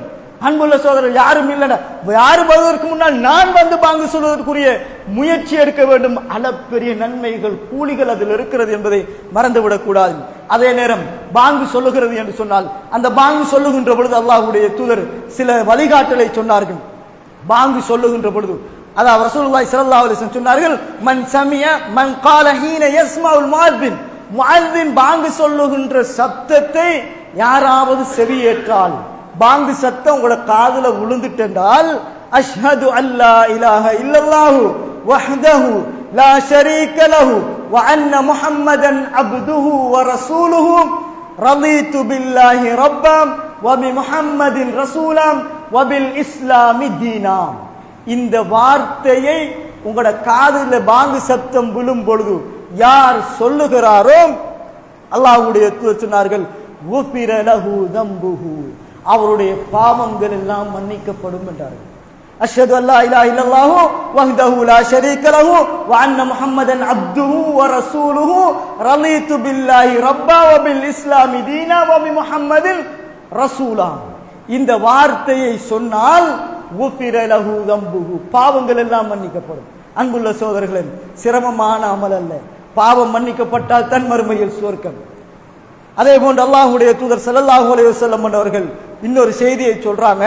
அன்புள்ள சோதரர், யாரும் இல்லைன்னா யாரு வருவதற்கு முன்னால் நான் வந்து பாங்கு சொல்வதற்குரிய முயற்சி எடுக்க வேண்டும். அளப்பெரிய நன்மைகள், கூலிகள் அதில் இருக்கிறது என்பதை மறந்துவிடக் கூடாது. அதே நேரம் பாங்கு சொல்லுகிறது என்று சொன்னால் அந்த பாங்கு சொல்லுகின்ற பொழுது அல்லாஹ்வுடைய தூதர் சில வழிகாட்டலை சொன்னார்கள். பாங்கு சொல்லுகின்ற பொழுது அதாவது ரசூலுல்லாஹி ஸல்லல்லாஹு அலைஹி வஸல்லம் சொன்னார்கள், மன் சமிய மன் கால ஹீன யஸ்மஉல் முஅத்தின், முஅத்தின் பாங்கு சொல்லுகின்ற சப்தத்தை யாராவது செவியேற்றால், பாங்கு சத்தம் உங்களோட காதுல விழுந்துட்டென்றால், அஷ்ஹது அல்லா இலாஹ இல்லல்லாஹு வஹ்தஹு லா ஷரீக லஹு வ அன்ன முஹம்மதன் அப்துஹு வ ரசூலுஹு ரலீது பில்லாஹி ரப்பம் வ பி முஹம்மதின் ரசூலம் வ பில் இஸ்லாமி தீனாம். இந்த வார்த்தையை உங்களோட காதுல பாங்கு சத்தம் விழும் பொழுது யார் சொல்லுகிறாரோ அல்லாஹ்வுடைய தூதர் சொன்னார்கள், குஃபிர லஹு தம்புஹு, அவருடைய பாவங்கள் எல்லாம் மன்னிக்கப்படும் என்றார்கள். அஷ்ஹது அல்லா இலாஹ இல்லல்லாஹு வஹ்தஹு லா ஷரீக லஹு வ அன்ன முஹம்மதன் அப்துஹு வ ரசூலுஹு ரலீது பில்லாஹி ரப்பா வ பில் இஸ்லாமி தீனா வ பி முஹம்மதின் ரசூலா. இந்த வார்த்தையை சொன்னால் குஃபிர லஹு தம்புஹு, பாவங்கள் எல்லாம் மன்னிக்கப்படும். அன்புள்ள சகோதரர்களே, சிரமமான அமல் அல்ல, பாவம் மன்னிக்கப்பட்டால் தன் மறுமையில் சுவர்க்கம். அதே போன்று அல்லாஹ்வுடைய தூதர் ஸல்லல்லாஹு அலைஹி வஸல்லம் அவர்கள் இன்னொரு செய்தியை சொல்றாங்க.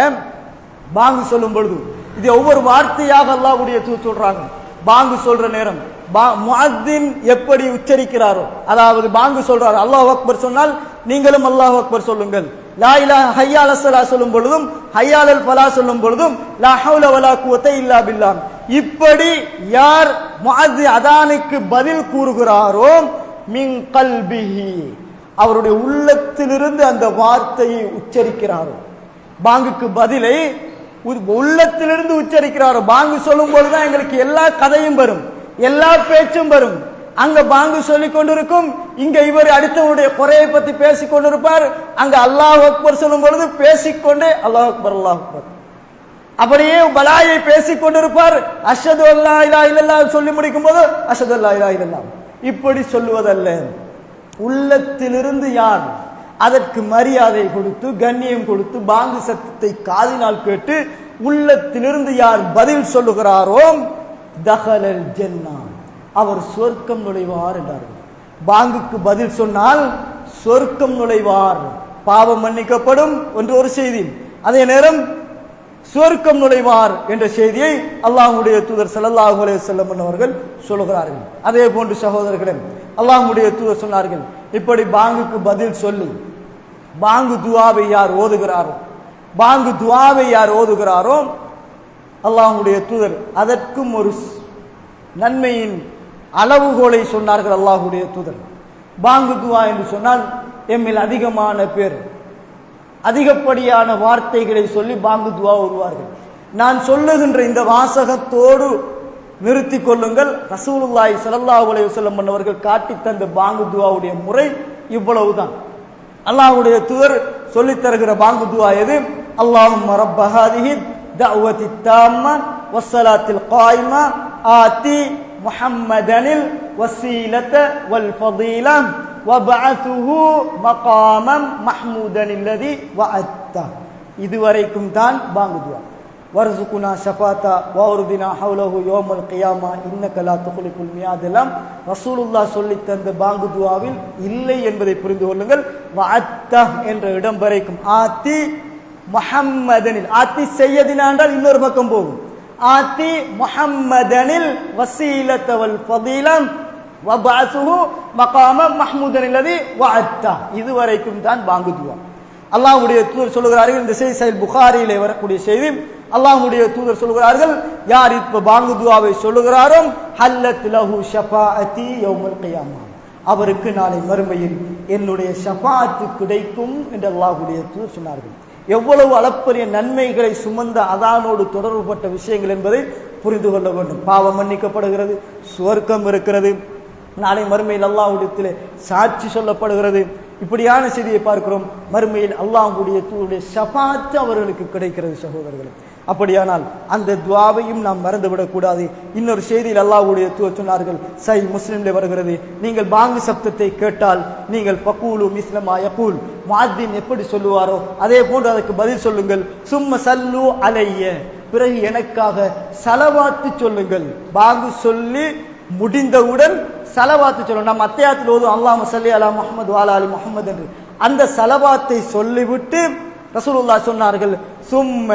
பாங்கு சொல்லும் பொழுது இது ஒவ்வொரு வார்த்தையாக அல்லாஹ்வுடைய தூதர் சொல்றாங்க. பாங்கு சொல்ற நேரம் முஅத்தின் எப்படி உச்சரிக்கிறாரோ, அதாவது பாங்கு சொல்றாரு, அல்லாஹ் அக்பர் சொன்னால் நீங்களும் அல்லாஹ் அக்பர் சொல்லுங்கள். லா இலாஹ ஹய்யா அலஸ் ஸலாஹ் சொல்லும் பொழுதும் ஹய்யா அலல் ஃபலாஹ் சொல்லும் பொழுதும் லா ஹவுல வலா குவத்த இல்லா பில்லாஹ். இப்படி யார் முஅத்தி அதானுக்கு பதில் கூறுகிறாரோ மின் கல்பிஹி, அவருடைய உள்ளத்திலிருந்து அந்த வார்த்தையை உச்சரிக்கிறாரோ, பாங்குக்கு பதிலை உள்ளத்திலிருந்து உச்சரிக்கிறாரோ. பாங்கு சொல்லும் பொழுதுதான் எங்களுக்கு எல்லா கதையும் வரும், எல்லா பேச்சும் வரும். அங்க பாங்கு சொல்லிக் கொண்டிருக்கும், இங்க இவர் அடுத்தவருடைய குறையை பத்தி பேசிக் கொண்டிருப்பார். அங்க அல்லாஹ் அக்பர் சொல்லும் பொழுது பேசிக்கொண்டே அல்லாஹ் அக்பர் அல்லாஹ் அக்பர், அப்படியே பலாயை பேசிக் கொண்டிருப்பார். அஷ்ஹது அல்லா இலாஹ இல்லல்லாஹ் சொல்லி முடிக்கும் போது அஷ்ஹது அல்லா இலாஹ இல்லல்லாஹ். இப்படி சொல்லுவதல்ல, உள்ளத்திலிருந்து யார் அதற்கு மரியாதை கொடுத்து கண்ணியம் கொடுத்து பாங்கு சத்தத்தை காதினால் கேட்டு உள்ளத்திலிருந்து யார் பதில் சொல்லுகிறாரோ தஹலல் ஜன்னா, அவர் சொர்க்கம் நுழைவார் என்றார்கள். பாங்குக்கு பதில் சொன்னால் சொர்க்கம் நுழைவார், பாவம் மன்னிக்கப்படும் என்று ஒரு செய்தி, அதே நேரம் சொர்க்கம் நுழைவார் என்ற செய்தியை அல்லாஹ்வுடைய தூதர் ஸல்லல்லாஹு அலைஹி வஸல்லம் அவர்கள் சொல்கிறார்கள். அதே போன்று சகோதரர்களே, அல்லாஹ்வுடைய தூதர் சொன்னார்கள், இப்படி பாங்குக்கு பதில் சொல்லி பாங்கு துஆவை யார் ஓதுகிறாரோ, பாங்கு துஆவை யார் ஓதுகிறாரோ அல்லாஹ்வுடைய தூதர் அதற்கும் ஒரு நன்மையின் அளவுகோலை சொன்னார்கள். அல்லாஹ்வுடைய தூதர் பாங்கு துஆ என்று சொன்னால் எம்மில் அதிகமான பேர் அதிகப்படியான வார்த்தைகளை சொல்லி பாங்கு துஆ ஓதுவார்கள். நான் சொல்லுகின்ற இந்த வாசகத்தோடு நிறுத்தி கொள்ளுங்கள். ரசூலுல்லாஹி ஸல்லல்லாஹு அலைஹி வஸல்லம் அவர்கள் காட்டி தந்த பாங்கு துஆவுடைய முறை இவ்வளவுதான். அல்லாஹ்வுடைய தூதர் சொல்லித் தருகிற பாங்கு துஆ எது? அல்லாஹும்ம ரப்ப ஹாதிஹி தஅவத்தி தாம்மா வஸ்ஸலாத்தில் காயிமா ஆதி முஹம்மதனில் வஸீலத வல் ஃபதீலா வபஅத்ஹு மகாமம் மஹ்மூதன் அல்லதி வஅத்த. இதுவரைக்கும் தான் பாங்கு துஆ. வர்சுகுனா ஷஃபாத்தா வௌர்தினா ஹவுலஹு யௌமல் கியாமா இன்னக லா துக்லிஃபுல் மியாதெல்லாம் ரசூலுல்லாஹ் சொல்லி தந்த பாங்கு துஆவில் இல்லை என்பதை புரிந்து கொள்ளுங்கள். வஅத்த என்ற இடம் வரைக்கும் ஆதி முஹம்மதனில், ஆதி சையதினா என்றால் இன்னொரு பக்கம் போகும். ஆதி முஹம்மதனில் வஸீலத வல் ஃபதீலா வபஅத்ஹு மகாமம் மஹ்மூதன் அல்லதி வஅத்த. இதுவரைக்கும் தான் பாங்கு துஆ. அல்லாஹ்வுடைய தூதர் சொல்கிறார்கள், இந்த செய்தி சஹீஹ் புகாரியிலே வரக்கூடிய செய்தி, அல்லாஹ்வுடைய தூதர் சொல்கிறார்கள், யார் இப்ப பாங்கு துஆவை சொல்லுகிறாரோ ஹல்லத் லஹு ஷஃபாஅத்தி யௌமல் கியாமா, அவருக்கு நாளை மறுமையில் என்னுடைய ஷஃபாஅத் கிடைக்கும் என்று அல்லாஹ்வுடைய தூதர் சொன்னார்கள். எவ்வளவு அளப்பரிய நன்மைகளை சுமந்த அதானோடு தொடர்புபட்ட விஷயங்கள் என்பதை புரிந்து கொள்ள வேண்டும். பாவம் மன்னிக்கப்படுகிறது, சுவர்க்கம் இருக்கிறது, நாளை மறுமையில் அல்லாஹ்விடத்திலே சாட்சி சொல்லப்படுகிறது. இப்படியான செய்தியை பார்க்கிறோம். மறுமையில் அல்லாஹ்வுடைய தூதருடைய ஷஃபாஅத் அவர்களுக்கு கிடைக்கிறது. சகோதரர்களே, அப்படியானால் அந்த துஆவையும் நாம் மறந்துவிடக் கூடாது. இன்னொரு செய்தியில் அல்லாஹ்வுடைய தூதர் சொன்னார்கள், சஹீஹ் முஸ்லிமிலே வருகிறது, நீங்கள் பாங்கு சப்தத்தை கேட்டால் நீங்கள் ஃபகூலு மிஸ்லமா யகூல், முஅத்தின் எப்படி சொல்லுவாரோ அதே போன்று அதற்கு பதில் சொல்லுங்கள். சும்ம சல்லு அலைய, பிறகு எனக்காக ஸலவாத்து சொல்லுங்கள். பாங்கு சொல்லி முடிந்தவுடன் ஸலவாத்து சொல்லணும். நாம் அத்தியாயத்தில் ஓதும் அல்லாஹும்ம ஸல்லி அலா முஹம்மது வ அலா ஆலி முஹம்மது என்று அந்த ஸலவாத்தை சொல்லிவிட்டு ரசூலுல்லாஹ் சொன்னார்கள், சும்ம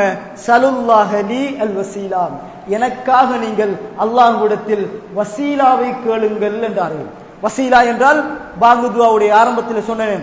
ஸலுல்லாஹ லி அல் வஸீலா, எனக்காக நீங்கள் அல்லாஹ்விடத்தில் வசீலாவை கேளுங்கள் என்றார்கள். வசீலா என்றால் பாங்கு துஆவுடைய ஆரம்பத்தில் சொன்னேன்,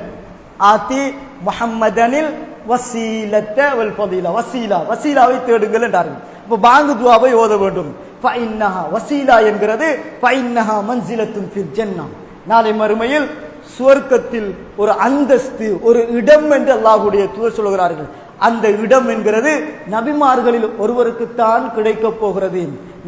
ஆதி முஹம்மதனில் வஸீலத வல் ஃபதீலா, வசீலா வசீலாவை தேடுங்கள் என்றார்கள். அப்ப பாங்கு துஆவை ஓத வேண்டும். ஃபஇன்னஹா, வசீலா என்கிறது ஃபஇன்னஹா மன்சிலத்துன் ஃபில் ஜன்னah, நாளை மறுமையில் சுவர்க்கத்தில் ஒரு அந்தஸ்து, ஒரு இடம் என்று அல்லாஹ்வுடைய தூதர் சொல்கிறார்கள். அந்த இடம் என்கிறது நபிமார்களில் ஒருவருக்குத்தான் கிடைக்க போகிறது.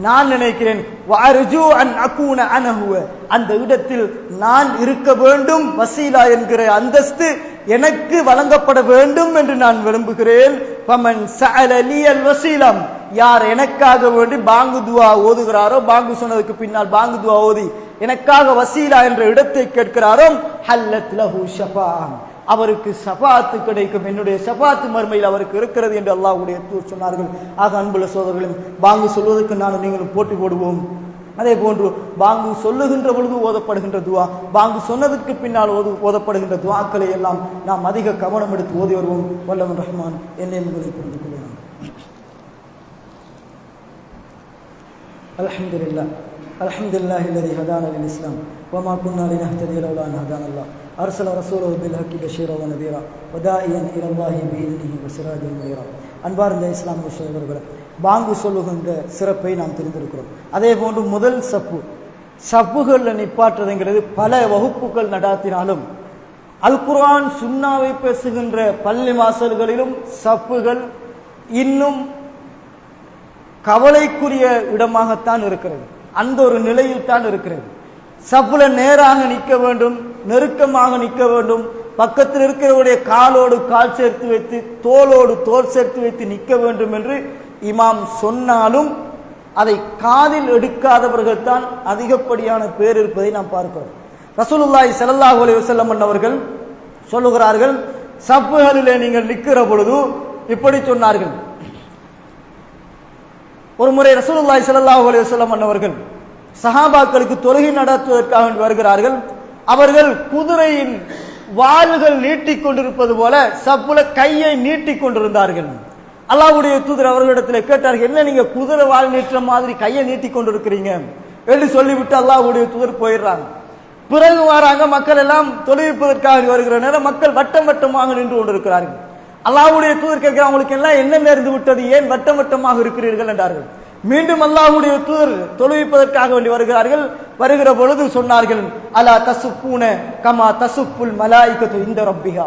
நான் நினைக்கிறேன் வஅர்ஜு அன் அகூன அனஹு, அந்த இடத்தில் நான் இருக்க வேண்டும். வசீலா என்கிற அந்தஸ்து எனக்கு வழங்கப்பட வேண்டும் என்று நான் விரும்புகிறேன். ஃபமன் ஸஅல லியல் வஸீலம், யார் எனக்காக வேண்டி பாங்கு துஆ ஓதுகிறாரோ, பாங்கு சொன்னதுக்கு பின்னால் பாங்கு துஆ ஓதி எனக்காக வசீலா என்ற இடத்தை கேட்கிறாரோ, ஹல்லத் லஹு ஷஃபாஅ, அவருக்கு ஷஃபாஅத் கிடைக்கும், என்னுடைய ஷஃபாஅத் மறுமையில் அவருக்கு இருக்கிறது என்று அல்லாஹ்வுடைய தூதர் சொன்னார்கள். ஆக அன்புள்ள சகோதரர்களே, பாங்கு சொல்வதற்கு நானும் நீங்களும் போட்டி போடுவோம். அதே போன்று பாங்கு சொல்லுகின்ற பொழுது ஓதப்படுகின்ற துஆ, பாங்கு சொன்னதற்கு பின்னால் ஓதப்படுகின்ற துஆக்களை எல்லாம் நாம் அதிக கவனம் எடுத்து ஓதி வருவோம். வல்லவன் ரஹ்மான் என்னை உங்களை புரிந்து கொள்வோம். அல்ஹம்துலில்லாஹ் அல்ஹம்துலில்லாஹி அல்லதி ஹதானா லில் இஸ்லாம் வமா குன்னா லினஹ்ததிய லவ்லா an ஹதானா Allah அர்ஸல ரசூலஹு bill Hakki Bashira வ நதீரா வ தாஇயன் இலல்லாஹி பிஇذனிஹி வ சிராஜன் முனீரா. அன்பார்ந்த இஸ்லாமிய சகோதரர்களே, பாங்கு சொல்லுகின்ற சிறப்பை நாம் தெரிந்திருக்கிறோம். அதே போன்று முதல் சப்புகளில் நிப்பாற்றுறதுங்கிறது பல வகுப்புகள் நடாத்தினாலும் அல் குர்ஆன் சுன்னாவை பேசுகின்ற பள்ளி வாசல்களிலும் சப்புகள் இன்னும் கவலைக்குரிய இடமாகத்தான் இருக்கிறது. அந்த ஒரு நிலையில் தான் இருக்கிறது. சப்புல நேராக நிற்க வேண்டும், நெருக்கமாக நிற்க வேண்டும், பக்கத்தில் இருக்கிறவருடைய காலோடு கால் சேர்த்து வைத்து தோளோடு தோல் சேர்த்து வைத்து நிற்க வேண்டும் என்று இமாம் சொன்னாலும் அதை காதில் எடுக்காதவர்கள் தான் அதிகப்படியான பேர் இருப்பதை நாம் பார்க்கிறோம். ரசூலுல்லாஹி ஸல்லல்லாஹு அலைஹி வஸல்லம் அவர்கள் சொல்லுகிறார்கள், சப்புகளிலே நீங்கள் நிற்கிற பொழுது இப்படி சொன்னார்கள். ஒரு முறை ரசூலுல்லாஹி ஸல்லல்லாஹு அலைஹி வஸல்லம் அவர்கள் சஹாபாக்களுக்கு தொழுகை நடத்துவதற்காக வருகிறார்கள். அவர்கள் குதிரையின் வாள்கள் நீட்டிக் கொண்டிருப்பது போல சப்புல கையை நீட்டிக் கொண்டிருந்தார்கள். அல்லாஹ்வுடைய தூதர் அவர்களிடத்தில் கேட்டார்கள், என்ன நீங்க குதிரை வாள் நீட்டுற மாதிரி கையை நீட்டிக் கொண்டிருக்கிறீங்க என்று சொல்லிவிட்டு அல்லாஹ்வுடைய தூதர் போயிடுறாங்க. பிறகு வராங்க, மக்கள் எல்லாம் தொழுவிப்பதற்காக வருகிற நேரம் மக்கள் வட்டம் வட்டமாக நின்று கொண்டிருக்கிறார்கள். அல்லாஹ்வுடைய தூதர் கேட்கிறார், அவங்களுக்கு எல்லாம் என்ன நேர்ந்து விட்டது, ஏன் வட்டம் வட்டமாக இருக்கிறீர்கள் என்றார்கள். மீண்டும் அல்லாஹ்வுடைய தூதர் தொழுவிப்பதற்காக வேண்டி வருகிறார்கள். வருகிற பொழுது சொன்னார்கள், அலா தசுப்பூன கமா தசுப்புல் மலாயிகத்து இந்த ரப்பிஹா,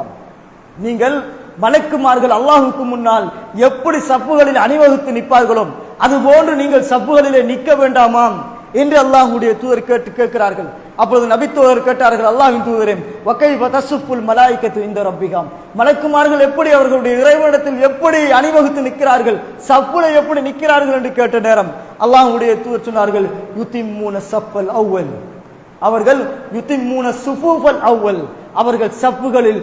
நீங்கள் மலக்குமார்கள் அல்லாஹ்வுக்கு முன்னால் எப்படி சப்புகளில் அணிவகுத்து நிற்பார்களோ அதுபோன்று நீங்கள் சப்புகளிலே நிற்க வேண்டாமாம் என்று அல்லாஹ்வுடைய தூதர் கேட்கிறார்கள். அப்பொழுது நபித்தோழர் கேட்டார்கள், அல்லாஹ்வின் தூதரே, வகைஃப தசுப்புல் மலாயிகத்து இந்த ரப்பிஹா, மலக்குமார்கள் எப்படி அவர்களுடைய இறைவனிடத்தில் எப்படி அணிவகுத்து நிற்கிறார்கள், சப்புல எப்படி நிற்கிறார்கள் என்று கேட்ட நேரம் அல்லாஹ்வுடைய தூதர் சொன்னார்கள், யுத்திம்மூன சப்பல் அவ்வல், அவர்கள் யுத்திம்மூன சுஃபூஃபல் அவ்வல், அவர்கள் சப்புகளில்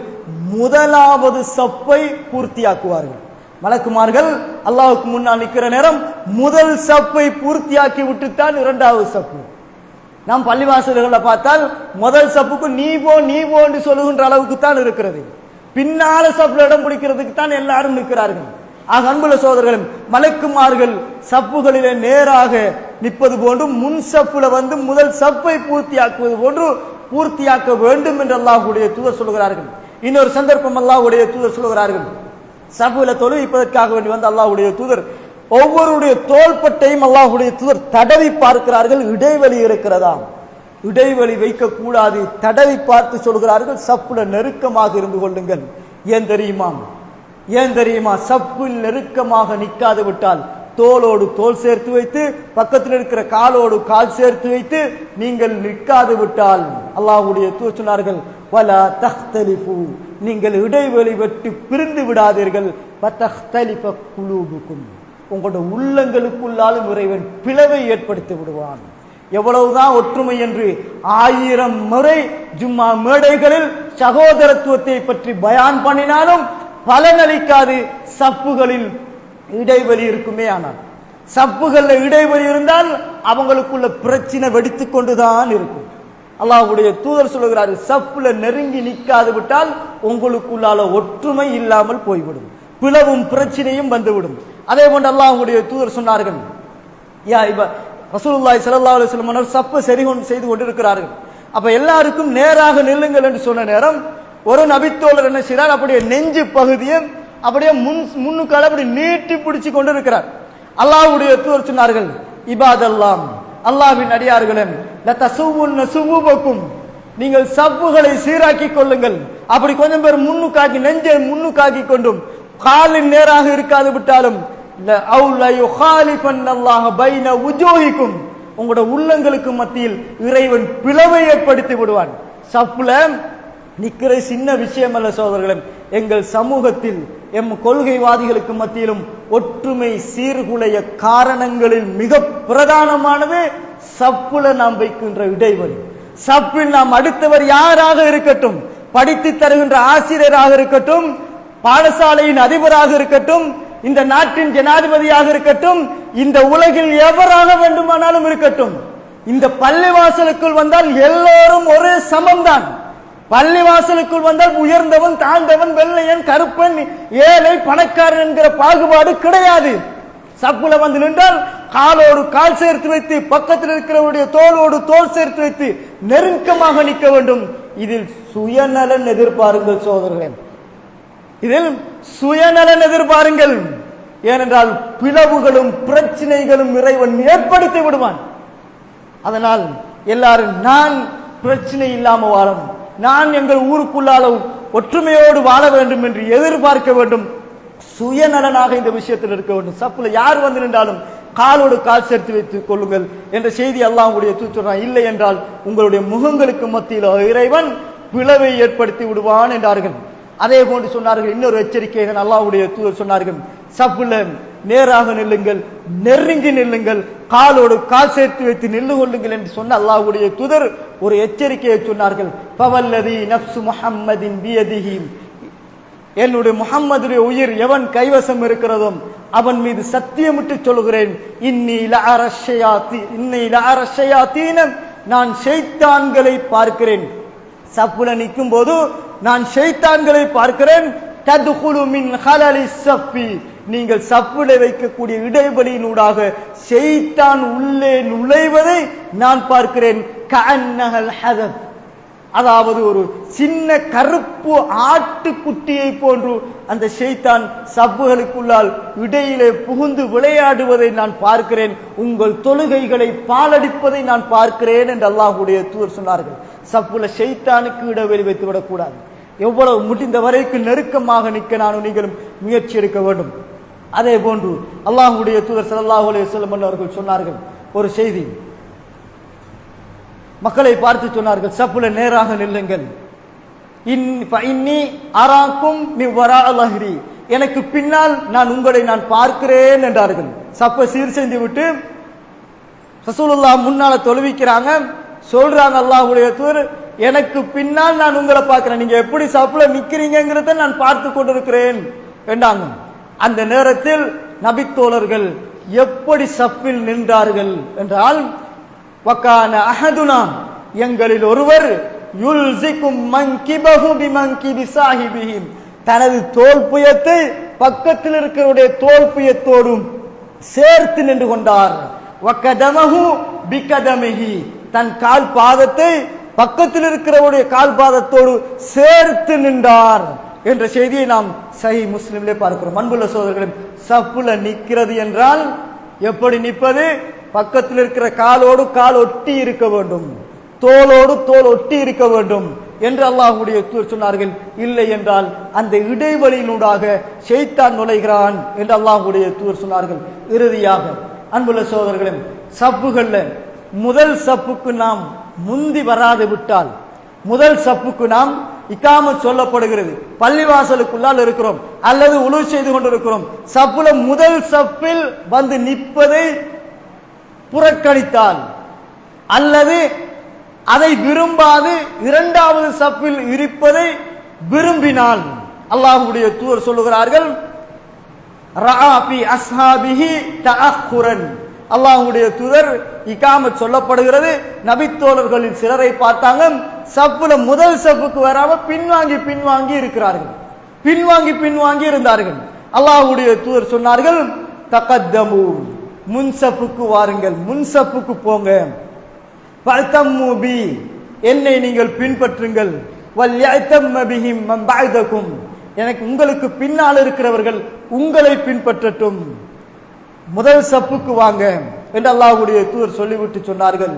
முதலாவது சப்பை பூர்த்தியாக்குவார்கள். மலக்குமார்கள் அல்லாஹ்வுக்கு முன்னால் நிற்கிற நேரம் முதல் சப்பை பூர்த்தியாக்கி விட்டுத்தான் இரண்டாவது சப்பு. நாம் பள்ளிவாசல்களை பார்த்தால் முதல் சப்புக்கு நீ போ என்று சொல்லுகின்ற அளவுக்கு தான் இருக்கிறது. பின்னால சப்புல இடம் பிடிக்கிறதுக்கு தான் எல்லாரும் நிற்கிறார்கள். ஆக அன்புள்ள சகோதரர்களும், மலக்குமார்கள் சப்புகளிலே நேராக நிற்பது போன்று முன் சப்புல வந்து முதல் சப்பை பூர்த்தியாக்குவது போன்று பூர்த்தியாக்க வேண்டும் என்று அல்லாஹ்வுடைய தூதர் சொல்கிறார்கள். இன்னொரு சந்தர்ப்பம் அல்லாஹ்வுடைய தூதர் சொல்கிறார்கள், சபுல தொழுவிப்பதற்காக வேண்டி வந்து அல்லாஹ்வுடைய தூதர் ஒவ்வொருடைய தோள்பட்டையும் அல்லாஹ்வுடைய தூதர் தடவி பார்க்கிறார்கள், இடைவெளி இருக்கிறதா, இடைவெளி வைக்க கூடாது, தடவி பார்த்து சொல்கிறார்கள், சப்புல நெருக்கமாக இருந்து கொள்ளுங்கள். ஏன் தெரியுமா சப்பில் நெருக்கமாக நிற்காது விட்டால் தோளோடு தோல் சேர்த்து வைத்து பக்கத்தில் இருக்கிற காலோடு கால் சேர்த்து வைத்து நீங்கள் நிற்காது விட்டால் அல்லாஹ்வுடைய தூதர் சொன்னார்கள், வலா தஹ்தலிஃபு, நீங்கள் இடைவெளி விட்டு பிரிந்து விடாதீர்கள், வதஹ்தலிஃப குலூபுக்கும், உங்களுடைய உள்ளங்களுக்குள்ளாலும் இறைவன் பிளவை ஏற்படுத்தி விடுவான். எவ்வளவுதான் ஒற்றுமை என்று 1000 முறை ஜும்மா மேடைகளில் சகோதரத்துவத்தை பற்றி பயான் பண்ணினாலும் பலனளிக்காது. சப்புகளில் இடைவெளி இருக்குமே, ஆனால் சப்புகள்ல இடைவெளி இருந்தால் அவங்களுக்குள்ள பிரச்சனை வெடித்து கொண்டுதான் இருக்கும். அல்லாஹ்வுடைய தூதர் சொல்கிறார், சப்புல நெருங்கி நிற்காது விட்டால் உங்களுக்குள்ளால ஒற்றுமை இல்லாமல் போய்விடும், பிளவும் பிரச்சனையும் வந்துவிடும். அதே போன்று அல்லாஹ்வுடைய தூதர் சொன்னார்கள், ரசூலுல்லாஹி ஸல்லல்லாஹு அலைஹி வஸல்லம் சப்பு சரி செய்து கொண்டிருக்கிறார்கள். அப்ப எல்லாருக்கும் நேராக நில்லுங்கள் என்று சொன்ன நேரம் ஒரு நபித்தோழர் என்ன செய்றார், அப்படியே நெஞ்சு பகுதியை அப்படியே முன்னுக்கால அப்படி நீட்டி பிடிச்சு கொண்டிருக்கிறார். அல்லாஹ்வுடைய தூதர் சொன்னார்கள், இபாதல்லாம், அல்லாஹ்வின் அடியார்களே, லதஸுவுன்ன சுவுபக்கும், நீங்கள் சப்புகளை சீராக்கி கொள்ளுங்கள். அப்படி கொஞ்சம் பேர் முன்னுக்காக்கி நெஞ்சை முன்னுக்காக்கி கொண்டும் காலின் நேராக இருக்காது விட்டாலும் உங்களோட உள்ளங்களுக்கு மத்தியில் இறைவன் பிளவை ஏற்படுத்தி விடுவான். சப்புல நிக்கிற சின்ன விஷயம் அல்ல சகோதரர்களே, எங்கள் சமூகத்தில் எம் கொள்கைவாதிகளுக்கு மத்தியிலும் ஒற்றுமை சீர்குலைய காரணங்களில் மிக பிரதானமானது சப்புல நாம் வைக்கின்ற இடைவெளி. சப்பில் நாம் அடுத்தவர் யாராக இருக்கட்டும், படித்து தருகின்ற ஆசிரியராக இருக்கட்டும், பாடசாலையின் அதிபராக இருக்கட்டும், இந்த நாட்டின் ஜனாதிபதியாக இருக்கட்டும், இந்த உலகில் எவராக வேண்டுமானாலும் இருக்கட்டும், இந்த பள்ளிவாசலுக்குள் வந்தால் எல்லோரும் ஒரே சமம்தான். பள்ளிவாசலுக்குள் வந்தால் உயர்ந்தவன் தாழ்ந்தவன், வெள்ளையன் கருப்பன், ஏழை பணக்காரன் என்கிற பாகுபாடு கிடையாது. சப்புல வந்து நின்றால் காலோடு கால் சேர்த்து வைத்து பக்கத்தில் இருக்கிறவருடைய தோளோடு தோல் சேர்த்து வைத்து நெருக்கமாக நிற்க வேண்டும். இதில் சுயநலன் எதிர்பாருங்கள் சோதரர்களே, இதில் சுயநலன் எதிர்பாருங்கள். ஏனென்றால் பிளவுகளும் பிரச்சனைகளும் இறைவன் ஏற்படுத்தி விடுவான். அதனால் எல்லாரும் நான் பிரச்சனை இல்லாம வாழணும், நான் எங்கள் ஊருக்குள்ளால ஒற்றுமையோடு வாழ வேண்டும் என்று எதிர்பார்க்க வேண்டும். சுயநலனாக இந்த விஷயத்தில் இருக்க வேண்டும். சப்புல யார் வந்து நின்றாலும் காலோடு கால் சேர்த்து வைத்துக் கொள்ளுங்கள் என்ற செய்தி அல்லாஹ்வுடைய தூதர் சொன்னார். இல்லை என்றால் உங்களுடைய முகங்களுக்கு மத்தியில் இறைவன் பிளவை ஏற்படுத்தி விடுவான் என்றார்கள். அதே போன்று சொன்னார்கள், இன்னொரு எச்சரிக்கை அல்லாஹ்வுடைய தூதர் சொன்னார்கள், சப்புல நேராக நில்லுங்கள், நெருங்கி நில்லுங்கள், காலோடு கால் சேர்த்து வைத்து நின்று கொள்ளுங்கள் என்று சொன்ன அல்லாஹ்வுடைய தூதர் ஒரு எச்சரிக்கையை சொன்னார்கள். ஃபவல்லதி நஃப்சு முஹம்மதின் பியதிஹி, என்னுடைய முஹம்மதுடைய உயிர் எவன் கைவசம் இருக்கிறதோ அவன் மீது சத்தியமிட்டு சொல்கிறேன், இன்னி லஅரஷயாத்தீன, நான் ஷைத்தான்களை பார்க்கிறேன். சப்புல நிற்கும் போது நான் ஷைத்தான்களை பார்க்கிறேன். தத்குலு மின் ஹலலி ஸஃபி, நீங்கள் சப்புல வைக்கக்கூடிய இடைவெளியினூடாக ஷைத்தான் உள்ளே நுழைவதை நான் பார்க்கிறேன். கஅன்னஹல் ஹதப், அதாவது ஒரு சின்ன கருப்பு ஆட்டுக்குட்டியை போன்று அந்த ஷைத்தான் சப்புகளுக்குள்ளால் இடையிலே புகுந்து விளையாடுவதை நான் பார்க்கிறேன். உங்கள் தொழுகைகளை பாலடிப்பதை நான் பார்க்கிறேன் என்று அல்லாஹ்வுடைய தூதர் சொன்னார்கள். சப்புல ஷைத்தானுக்கு இடைவெளி வைத்து விடக்கூடாது. எவ்வளவு முடிந்த வரைக்கும் நெருக்கமாக நிற்க நானும் நீங்களும் முயற்சி எடுக்க வேண்டும். அதே போன்று அல்லாஹ்வுடைய தூதர் ஸல்லல்லாஹு அலைஹி வஸல்லம் அவர்கள் சொன்னார்கள் ஒரு செய்தி, மக்களை பார்த்து சொன்னார்கள், சப்புல நேராக நில்லுங்கள். இன்னி அராக்கும் மின் வராஇ ظஹ்ரி, எனக்கு பின்னால் உங்களை நான் பார்க்கிறேன் என்றார்கள். சப்ப சீர் செஞ்சு விட்டு ரசூலுல்லாஹ் முன்னால தொழுவிக்கிறாங்க. சொல்றாங்க அல்லாஹ்வுடைய தூதர், எனக்கு பின்னால் நான் உங்களை பார்க்கிறேன், நீங்க எப்படி சப்புல நிக்கிறீங்கிறத நான் பார்த்து கொண்டிருக்கிறேன் என்றாங்க. அந்த நேரத்தில் நபித்தோழர்கள் எப்படி சப்பில் நின்றார்கள் என்றால், வகான அஹதுனா, எங்களில் ஒருவர் யுல்சிகும் மன்கிபஹு பிமன்கிபி சாஹிபிஹி, தனது தோள்புயத்தை பக்கத்தில் இருக்கிறவருடைய தோள்புயத்தோடும் சேர்த்து நின்று கொண்டார். வகதமஹு பிகதமிஹி, தன் கால் பாதத்தை பக்கத்தில் இருக்கிறவருடைய கால் பாதத்தோடு சேர்த்து நின்றார் என்ற செய்தியை நாம் சஹீஹ் முஸ்லிமிலே பார்க்கிறோம். அன்புள்ள சகோதரர்களே, சப்புல நிற்கிறது என்றால் எப்படி நிற்பது? பக்கத்தில் இருக்கிற காலோடு கால் ஒட்டி இருக்க வேண்டும், தோளோடு தோல் ஒட்டி இருக்க வேண்டும் என்று அல்லாஹ்வுடைய தூதர் சொன்னார்கள். இல்லை என்றால் அந்த இடைவெளியினூடாக ஷைத்தான் நுழைகிறான் என்று அல்லாஹ்வுடைய தூதர் சொன்னார்கள். இறுதியாக அன்புள்ள சகோதரர்களே, சப்புகள்ல முதல் சப்புக்கு நாம் முந்தி வராது விட்டால், முதல் சப்புக்கு நாம் இகாமத் சொல்லப்படுகிறது, பள்ளிவாசலுக்குள்ளால் இருக்கிறோம் அல்லது உலு செய்து கொண்டிருக்கிறோம், சப்புல முதல் சப்பில் வந்து நிற்பதை புறக்கணித்தால் அல்லது அதை விரும்பாது இரண்டாவது சப்பில் இருப்பதை விரும்பினால், அல்லாஹ்வுடைய தூதர் சொல்லுகிறார்கள், ரஆ ஃபி அஸ்ஹாபிஹி தஅக்குரன், அல்லாஹ்வுடைய தூதர் இகாமத் சொல்லப்படுகிறது, நபித்தோழர்களில் சிலரை பார்த்தாங்க, சப்புல முதல் சப்புக்கு வராம பின்வாங்கி இருக்கிறார்கள், பின்வாங்கி இருந்தார்கள். அல்லாஹ்வுடைய தூதர் சொன்னார்கள், தகத்தமு, முன்சப்புக்கு வாருங்கள், முன்சப்புக்கு போங்க, ஃபஅதம்மு பி, என்னை நீங்கள் பின்பற்றுங்கள், வல்யஅதம்ம பிஹிம் மன் பஅதகும், எனக்கு உங்களுக்கு பின்னால் இருக்கிறவர்கள் உங்களை பின்பற்றட்டும், முதல் சப்புக்கு வாங்க என்று அல்லாஹ்வுடைய தூதர் சொல்லிவிட்டு சொன்னார்கள்,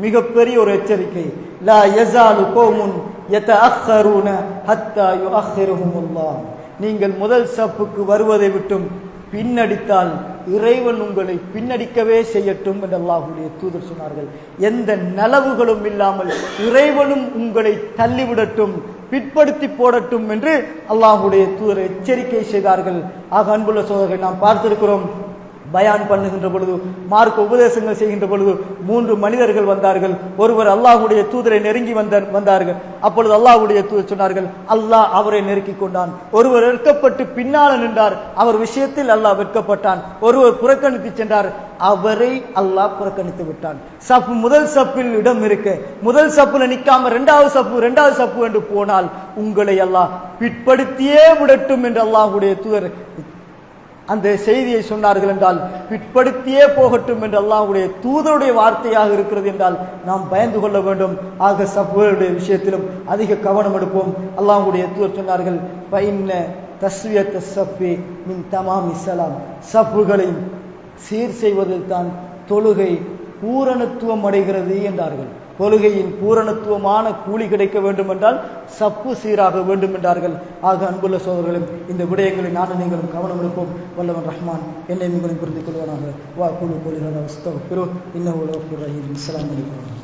மிகப்பெரிய ஒரு எச்சரிக்கை, லா யஸாலு கௌமுன் யதஅக்கரூன ஹத்தா யுஅக்கிருஹுமுல்லாஹ், நீங்கள் முதல் சப்புக்கு வருவதை விட்டும் பின்னடித்தால் இறைவன் உங்களை பின்னடிக்கவே செய்யட்டும் என்று அல்லாஹ்வுடைய தூதர் சொன்னார்கள். எந்த நலவுகளும் இல்லாமல் இறைவனும் உங்களை தள்ளிவிடட்டும், பிற்படுத்தி போடட்டும் என்று அல்லாஹ்வுடைய தூதர் எச்சரிக்கை செய்தார்கள். ஆக அன்புள்ள சோதரர்கள், நாம் பார்த்திருக்கிறோம், பயான் பண்ணுகின்ற பொழுது, மார்க்க உபதேசங்கள் செய்கின்ற பொழுது 3 மனிதர்கள் வந்தார்கள். ஒருவர் அல்லாஹ்வுடைய தூதரை நெருங்கி வந்தார்கள். அப்பொழுது அல்லாஹ்வுடைய தூதர் சொன்னார்கள், அல்லாஹ் அவரை நெருக்கி கொண்டான். ஒருவர் வெட்கப்பட்டு பின்னால் நின்றார், அவர் விஷயத்தில் அல்லாஹ் வெட்கப்பட்டான். ஒருவர் புறக்கணித்து சென்றார், அவரை அல்லாஹ் புறக்கணித்து விட்டான். சப்பு முதல் சப்பில் இடம் இருக்க, முதல் சப்புல நிக்காம இரண்டாவது சப்பு என்று போனால் உங்களை அல்லாஹ் பிற்படுத்தியே விடட்டும் என்று அல்லாஹ்வுடைய தூதர் அந்த செய்தியை சொன்னார்கள் என்றால், பிற்படுத்தியே போகட்டும் என்று அல்லாஹ்வுடைய தூதருடைய வார்த்தையாக இருக்கிறது என்றால் நாம் பயந்து கொள்ள வேண்டும். ஆக சப்புகளுடைய விஷயத்திலும் அதிக கவனம் எடுப்போம். அல்லாஹ்வுடைய தூதர் சொன்னார்கள், ஃபஇன்ன தஸ்வியத்த ஸஃபி மின் தமாமி ஸலாம், சப்புகளை சீர் செய்வதில் தான் தொழுகை பூரணத்துவம் அடைகிறது என்றார்கள். தொழுகையின் பூரணத்துவமான கூலி கிடைக்க வேண்டும் என்றால் சப்பு சீராக வேண்டும் என்றார்கள். ஆக அன்புள்ள சோதரர்களும் இந்த விடயங்களை நானும் நீங்களும் கவனம் எடுப்போம். வல்லவன் ரஹ்மான் என்னை நீங்களும் புரிந்து கொள்வானாக. வா குழு கொள்கிறார். இன்னும் ரஹீம். அஸ்ஸலாமு அலைக்கும்.